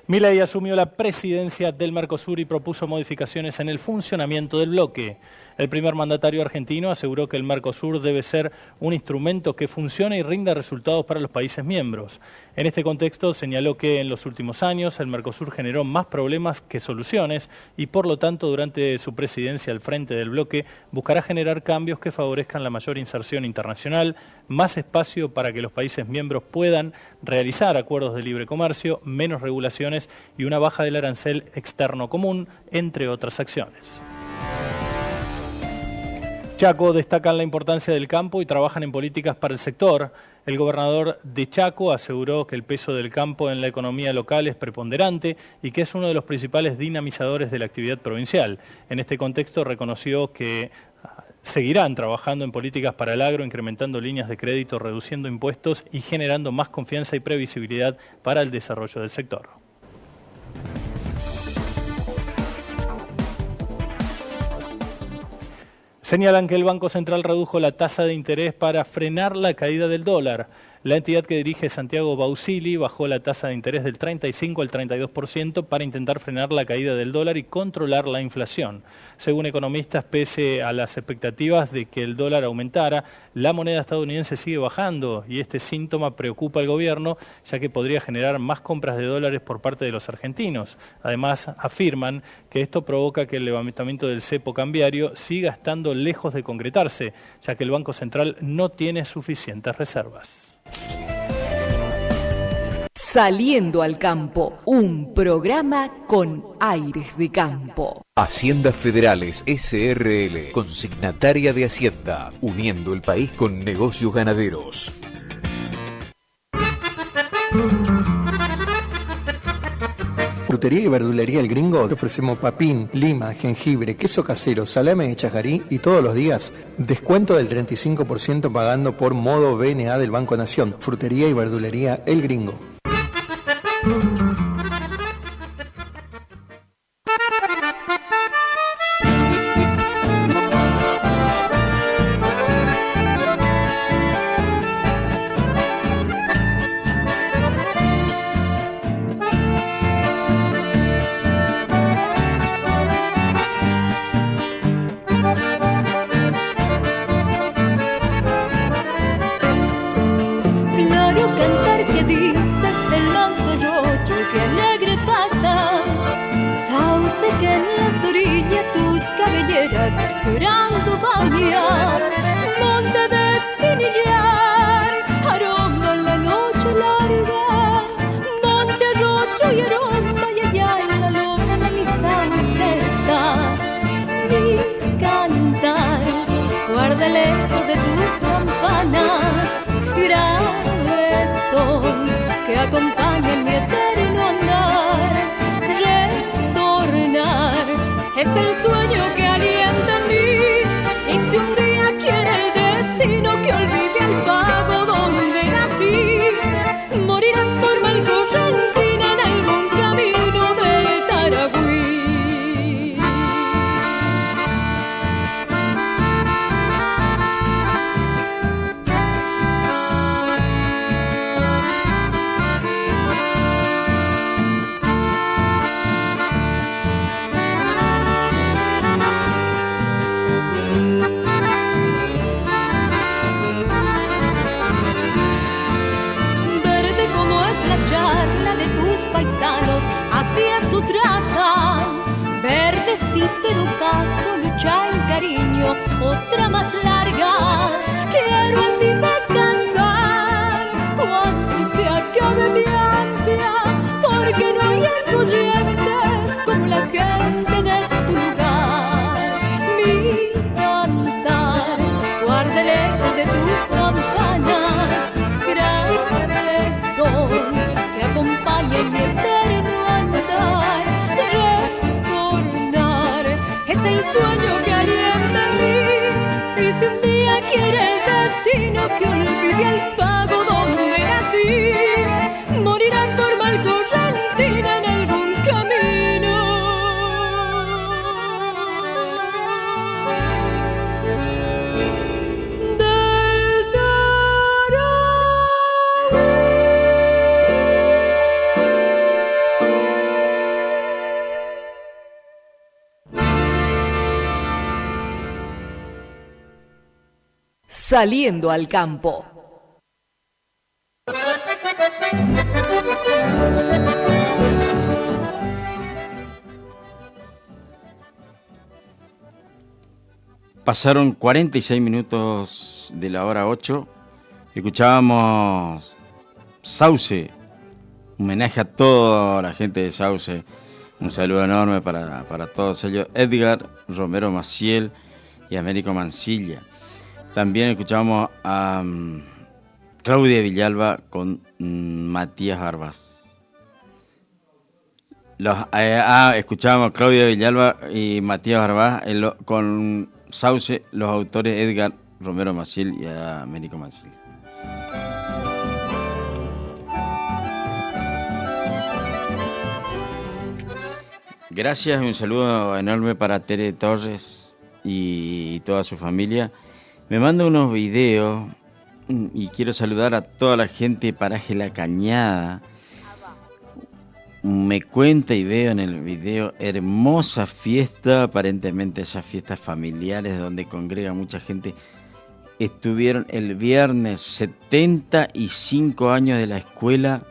Milei asumió la presidencia del Mercosur y propuso modificaciones en el funcionamiento del bloque. El primer mandatario argentino aseguró que el Mercosur debe ser un instrumento que funcione y rinda resultados para los países miembros. En este contexto señaló que en los últimos años el Mercosur generó más problemas que soluciones y por lo tanto durante su presidencia al frente del bloque buscará generar cambios que favorezcan la mayor inserción internacional, más espacio para que los países miembros puedan realizar acuerdos de libre comercio, menos regulaciones y una baja del arancel externo común, entre otras acciones. Chaco destacan la importancia del campo y trabajan en políticas para el sector. El gobernador de Chaco aseguró que el peso del campo en la economía local es preponderante y que es uno de los principales dinamizadores de la actividad provincial. En este contexto reconoció que seguirán trabajando en políticas para el agro, incrementando líneas de crédito, reduciendo impuestos y generando más confianza y previsibilidad para el desarrollo del sector. Señalan que el Banco Central redujo la tasa de interés para frenar la caída del dólar. La entidad que dirige Santiago Bausili bajó la tasa de interés del 35 al 32% para intentar frenar la caída del dólar y controlar la inflación. Según economistas, pese a las expectativas de que el dólar aumentara, la moneda estadounidense sigue bajando y este síntoma preocupa al gobierno, ya que podría generar más compras de dólares por parte de los argentinos. Además, afirman que esto provoca que el levantamiento del cepo cambiario siga estando lejos de concretarse, ya que el Banco Central no tiene suficientes reservas. Saliendo al campo, un programa con aires de campo. Haciendas Federales SRL, consignataria de Hacienda, uniendo el país con negocios ganaderos. Frutería y verdulería El Gringo te ofrecemos papín, lima, jengibre, queso casero, salame de chajarí y todos los días descuento del 35% pagando por modo BNA del Banco Nación. Frutería y verdulería El Gringo. Llorando bañar, monte de espinillar, aroma en la noche larga, monte arroyo y aroma y allá en la loma de mi sauce está mi cantar, guarda lejos de tus campanas, graves son que acompañan mi eterno andar, retornar es el sueño que alienta en mí. Y si un día quiere el destino que olvide el pago donde nací, morirán por Malcorrentina en algún camino del Taragüí. Paisanos, así es tu traza, verde sí, pero un paso, lucha en cariño, otra más larga, quiero en ti descansar, cuando se acabe mi ansia, porque no hay corrientes como la gente de tu lugar, mi cantar, guarde lejos de tus campanas, grandes son que acompañen mi eterno andar, retornar es el sueño que alienta en mí. Y si un día quiere el destino que olvide el pago donde nací, morirán por Malcorrentina en algún camino del Saliendo al campo. Pasaron 46 minutos de la hora 8. Escuchábamos Sauce. Homenaje a toda la gente de Sauce. Un saludo enorme para todos ellos. Edgar Romero Maciel y Américo Mancilla. También escuchamos a Claudia Villalba con Matías Barbás. Escuchamos a Claudia Villalba y Matías Barbás con Sauce, los autores Edgar Romero Maciel y a Américo Mancilla. Gracias y un saludo enorme para Tere Torres y toda su familia. Me manda unos videos y quiero saludar a toda la gente de Paraje La Cañada. Me cuenta y veo en el video hermosa fiesta, aparentemente esas fiestas familiares donde congrega mucha gente. Estuvieron el viernes 75 años de la escuela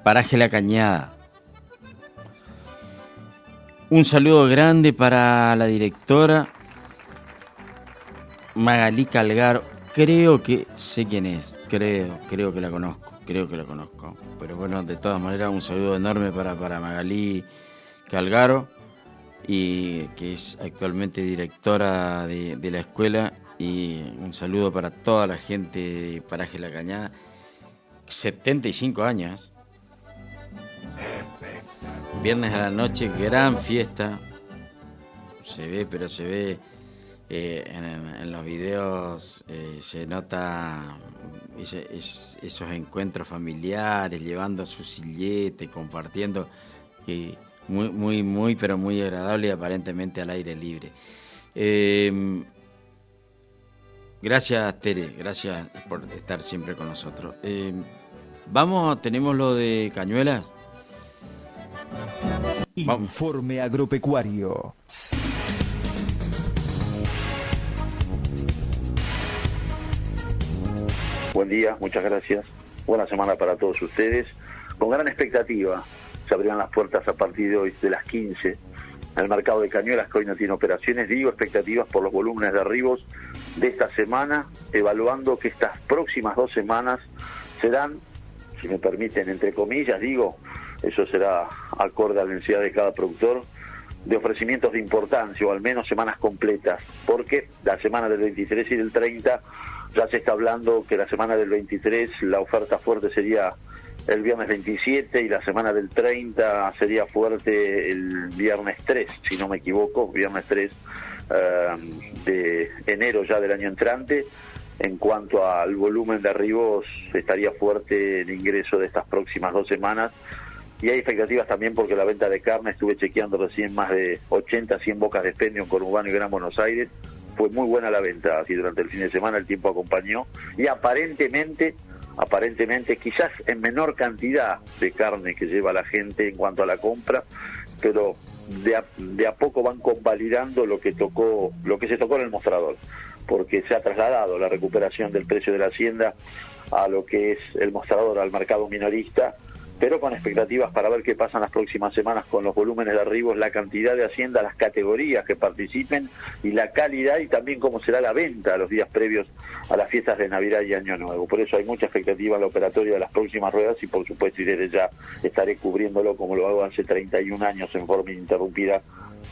Paraje La Cañada. Un saludo grande para la directora Magalí Calgaro. Creo que sé quién es, creo que la conozco. Pero bueno, de todas maneras, un saludo enorme para Magalí Calgaro, y que es actualmente directora de la escuela, y un saludo para toda la gente de Paraje La Cañada. 75 años. Viernes a la noche, gran fiesta. Se ve en los videos, se nota esos encuentros familiares, llevando su sillete, compartiendo, pero muy agradable y aparentemente al aire libre. Gracias, Tere, gracias por estar siempre con nosotros. Tenemos lo de Cañuelas. Informe agropecuario. Buen día, muchas gracias. Buena semana para todos ustedes. Con gran expectativa se abrirán las puertas a partir de hoy, de las 15, al mercado de Cañuelas, que hoy no tiene operaciones. Digo expectativas por los volúmenes de arribos de esta semana, evaluando que estas próximas 2 semanas serán, si me permiten, entre comillas, eso será acorde a la necesidad de cada productor, de ofrecimientos de importancia, o al menos semanas completas, porque la semana del 23 y del 30 ya se está hablando que la semana del 23 la oferta fuerte sería el viernes 27 y la semana del 30 sería fuerte el viernes 3, si no me equivoco, viernes 3 de enero ya del año entrante. En cuanto al volumen de arribos, estaría fuerte el ingreso de estas próximas 2 semanas. Y hay expectativas también porque la venta de carne, estuve chequeando recién, más de 80, 100 bocas de expendio en Conurbano y Gran Buenos Aires. Fue muy buena la venta, así durante el fin de semana el tiempo acompañó. Y aparentemente, quizás en menor cantidad de carne que lleva la gente en cuanto a la compra, pero de a poco van convalidando lo que se tocó en el mostrador, porque se ha trasladado la recuperación del precio de la hacienda a lo que es el mostrador, al mercado minorista, pero con expectativas para ver qué pasa en las próximas semanas con los volúmenes de arribos, la cantidad de hacienda, las categorías que participen y la calidad, y también cómo será la venta a los días previos a las fiestas de Navidad y Año Nuevo. Por eso hay mucha expectativa en la operatoria de las próximas ruedas, y por supuesto, y desde ya estaré cubriéndolo como lo hago hace 31 años en forma ininterrumpida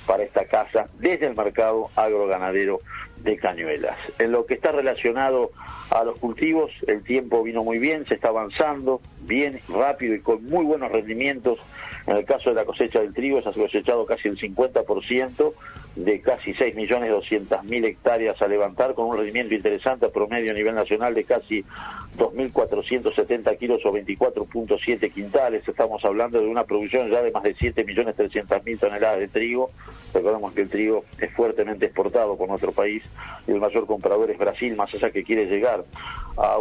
para esta casa desde el mercado agroganadero de Cañuelas. En lo que está relacionado a los cultivos, el tiempo vino muy bien, se está avanzando bien, rápido y con muy buenos rendimientos. En el caso de la cosecha del trigo, se ha cosechado casi el 50% de casi 6.200.000 hectáreas a levantar, con un rendimiento interesante promedio a nivel nacional de casi 2.470 kilos o 24.7 quintales. Estamos hablando de una producción ya de más de 7.300.000 toneladas de trigo. Recordemos que el trigo es fuertemente exportado por nuestro país y el mayor comprador es Brasil, más allá que quiere llegar a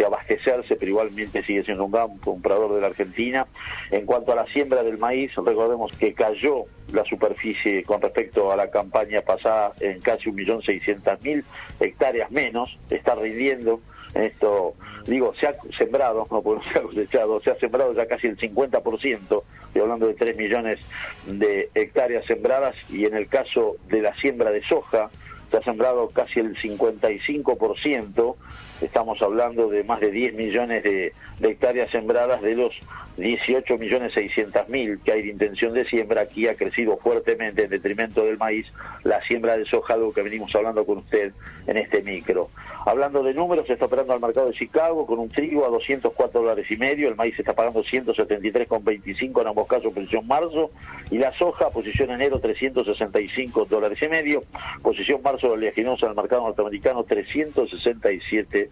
abastecerse, pero igualmente sigue siendo un gran comprador de la Argentina. En cuanto a la siembra del maíz, recordemos que cayó la superficie con respecto a la campaña pasada en casi 1.600.000 hectáreas menos. Está rindiendo esto, se ha sembrado, no porque no se ha cosechado, se ha sembrado ya casi el 50%, estoy hablando de 3 millones de hectáreas sembradas, y en el caso de la siembra de soja se ha sembrado casi el 55%, Estamos hablando de más de 10 millones de hectáreas sembradas de los 18.600.000 que hay de intención de siembra. Aquí ha crecido fuertemente en detrimento del maíz la siembra de soja, algo que venimos hablando con usted en este micro. Hablando de números, se está operando al mercado de Chicago con un trigo a $204.50, el maíz se está pagando 173,25 en ambos casos, posición marzo, y la soja, posición enero, $365.50, posición marzo de oleaginosa en el mercado norteamericano, $367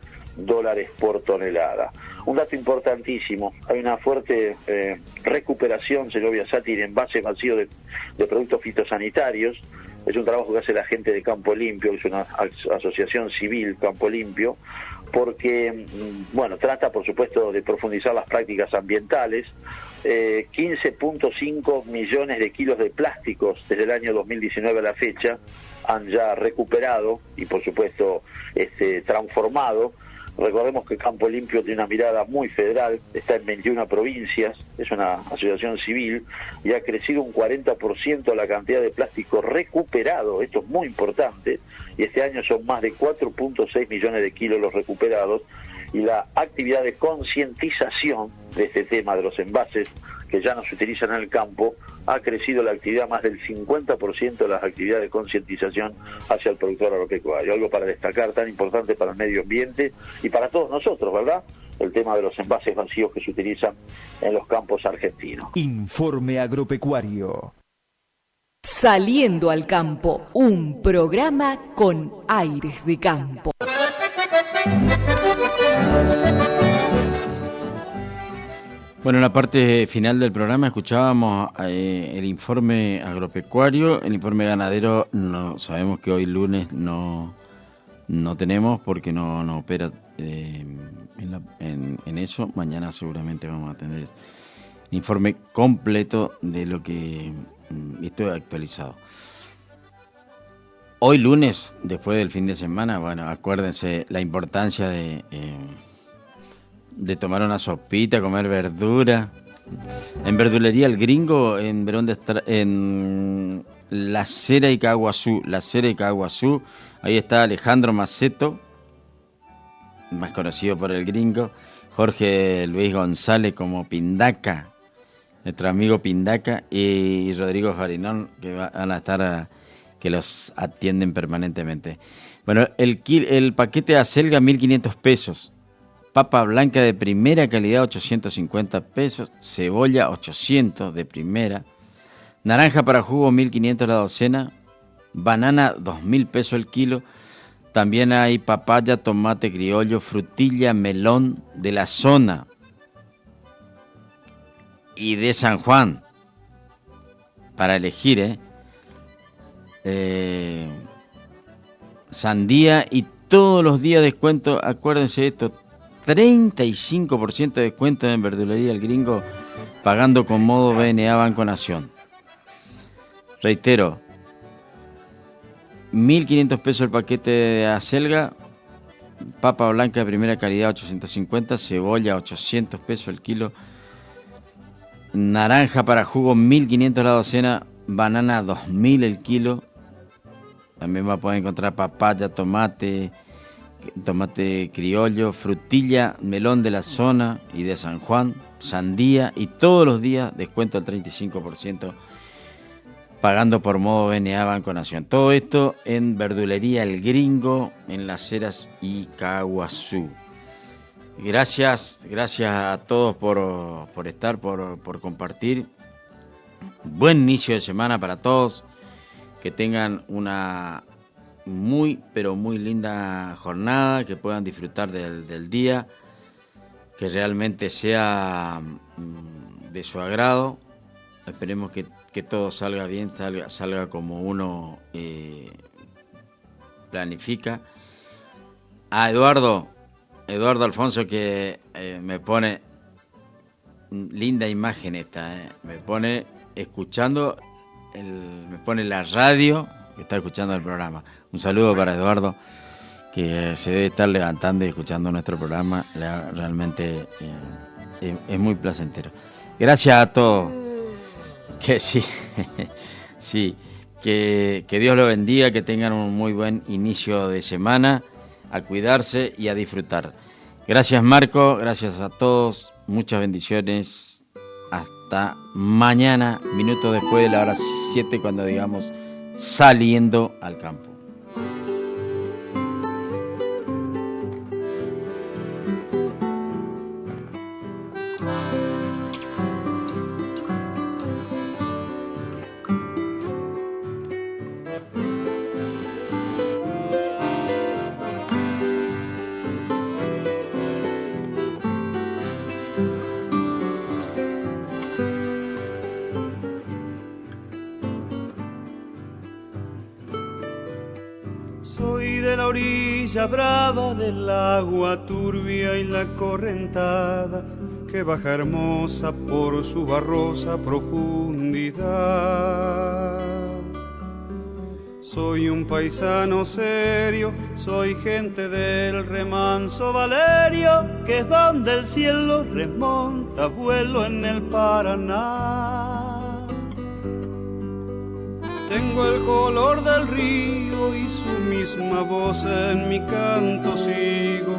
por tonelada. Un dato importantísimo, hay una fuerte recuperación, señor Sátir, en envases vacíos de productos fitosanitarios. Es un trabajo que hace la gente de Campo Limpio, es una asociación civil, Campo Limpio, porque, bueno, trata, por supuesto, de profundizar las prácticas ambientales. 15.5 millones de kilos de plásticos desde el año 2019 a la fecha han ya recuperado y, por supuesto, transformado. Recordemos que Campo Limpio tiene una mirada muy federal, está en 21 provincias, es una asociación civil y ha crecido un 40% la cantidad de plástico recuperado. Esto es muy importante, y este año son más de 4.6 millones de kilos los recuperados, y la actividad de concientización de este tema de los envases que ya no se utilizan en el campo, ha crecido la actividad más del 50% de las actividades de concientización hacia el productor agropecuario. Algo para destacar, tan importante para el medio ambiente y para todos nosotros, ¿verdad? El tema de los envases vacíos que se utilizan en los campos argentinos. Informe agropecuario. Saliendo al campo, un programa con aires de campo. Bueno, en la parte final del programa escuchábamos el informe agropecuario, el informe ganadero. No sabemos que hoy lunes no tenemos porque no opera en eso. Mañana seguramente vamos a tener el informe completo de lo que estoy actualizado. Hoy lunes, después del fin de semana, bueno, acuérdense la importancia de tomar una sopita, comer verdura. En Verdulería El Gringo, en La Cera y Caguazú, ahí está Alejandro Maceto, más conocido por El Gringo, Jorge Luis González como Pindaca, nuestro amigo Pindaca, y Rodrigo Farinón, que van a estar que los atienden permanentemente. Bueno, el paquete de acelga, 1.500 pesos. Papa blanca de primera calidad, 850 pesos. Cebolla, 800 de primera. Naranja para jugo, 1.500 la docena. Banana, 2.000 pesos el kilo. También hay papaya, tomate criollo, frutilla, melón de la zona y de San Juan, para elegir, sandía, y todos los días descuento. Acuérdense de esto, 35% de descuento en Verdulería El Gringo, pagando con modo BNA Banco Nación. Reitero, 1.500 pesos el paquete de acelga, papa blanca de primera calidad, 850, cebolla, 800 pesos el kilo, naranja para jugo, 1.500 la docena, banana, 2.000 el kilo. También va a poder encontrar papaya, tomate criollo, frutilla, melón de la zona y de San Juan, sandía, y todos los días descuento al 35%, pagando por modo BNA Banco Nación. Todo esto en Verdulería El Gringo, en Las Heras y Caguazú. Gracias a todos por estar, por compartir. Buen inicio de semana para todos. Que tengan una muy, pero muy linda jornada, que puedan disfrutar del día, que realmente sea de su agrado. Esperemos que todo salga bien, salga como uno planifica. A Eduardo Alfonso, que me pone linda imagen esta, me pone escuchando, me pone la radio, que está escuchando el programa. Un saludo para Eduardo, que se debe estar levantando y escuchando nuestro programa. Realmente es muy placentero. Gracias a todos. Que sí, sí, que Dios lo bendiga, que tengan un muy buen inicio de semana. a cuidarse y a disfrutar. Gracias Marco, gracias a todos, muchas bendiciones. Hasta mañana, minutos después de la hora 7, cuando digamos saliendo al campo. Soy de la orilla brava del agua turbia y la correntada que baja hermosa por su barrosa profundidad. Soy un paisano serio, soy gente del remanso Valerio, que es donde el cielo remonta vuelo en el Paraná. Tengo el color del río y su misma voz en mi canto sigo,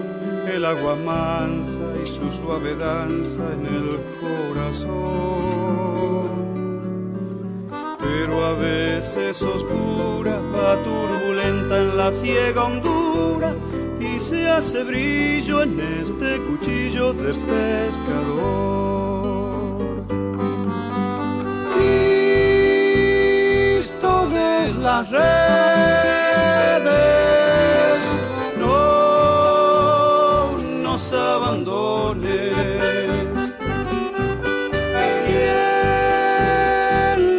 el agua mansa y su suave danza en el corazón. Pero a veces oscura, va turbulenta en la ciega hondura y se hace brillo en este cuchillo de pescador. Cristo de las redes, no nos abandones.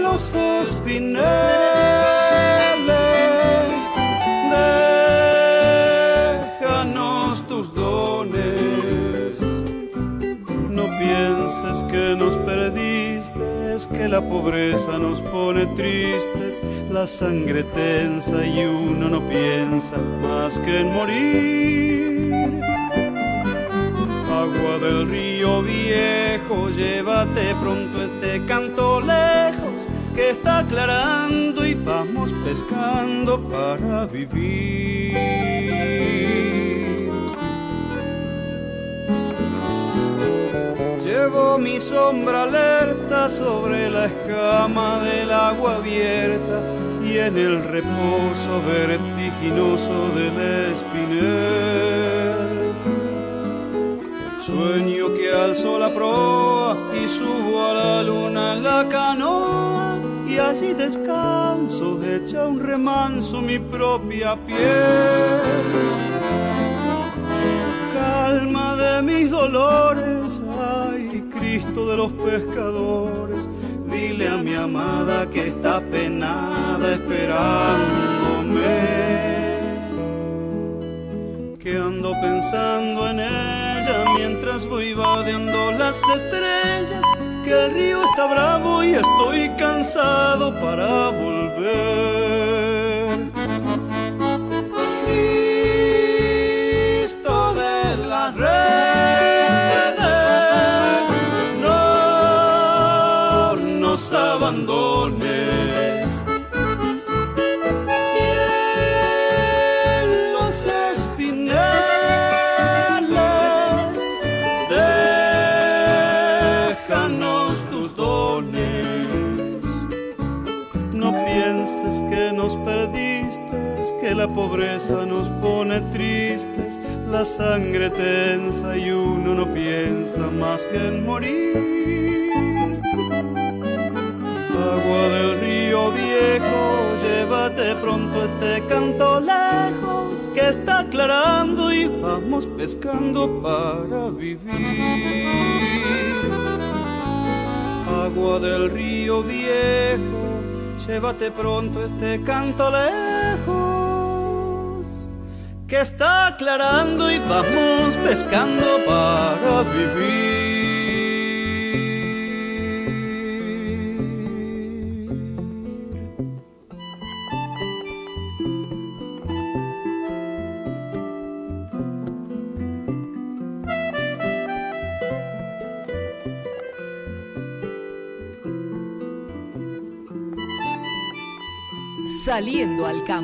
Los espineles, déjanos tus dones. No pienses que nos perdiste, es que la pobreza nos pone tristes. La sangre tensa y uno no piensa más que en morir. Agua del río viejo, llévate pronto este canto lejos, que está aclarando y vamos pescando para vivir. Llevo mi sombra alerta sobre la escama del agua abierta y en el reposo vertiginoso del espinel. Sueño que alzo la proa y subo a la luna en la canoa y allí descanso, echa un remanso mi propia piel. Calma de mis dolores, ay Cristo de los pescadores, dile a mi amada que está penada esperándome. Que ando pensando en ella mientras voy vadeando las estrellas, que el río está bravo y estoy cansado para volver. Cristo de las redes, no nos abandones. Que nos perdiste, es que la pobreza nos pone tristes, la sangre tensa y uno no piensa más que en morir. Agua del río viejo, llévate pronto este canto lejos, que está aclarando y vamos pescando para vivir. Agua del río viejo, llévate pronto este canto lejos, que está aclarando y vamos pescando para vivir. Saliendo al campo.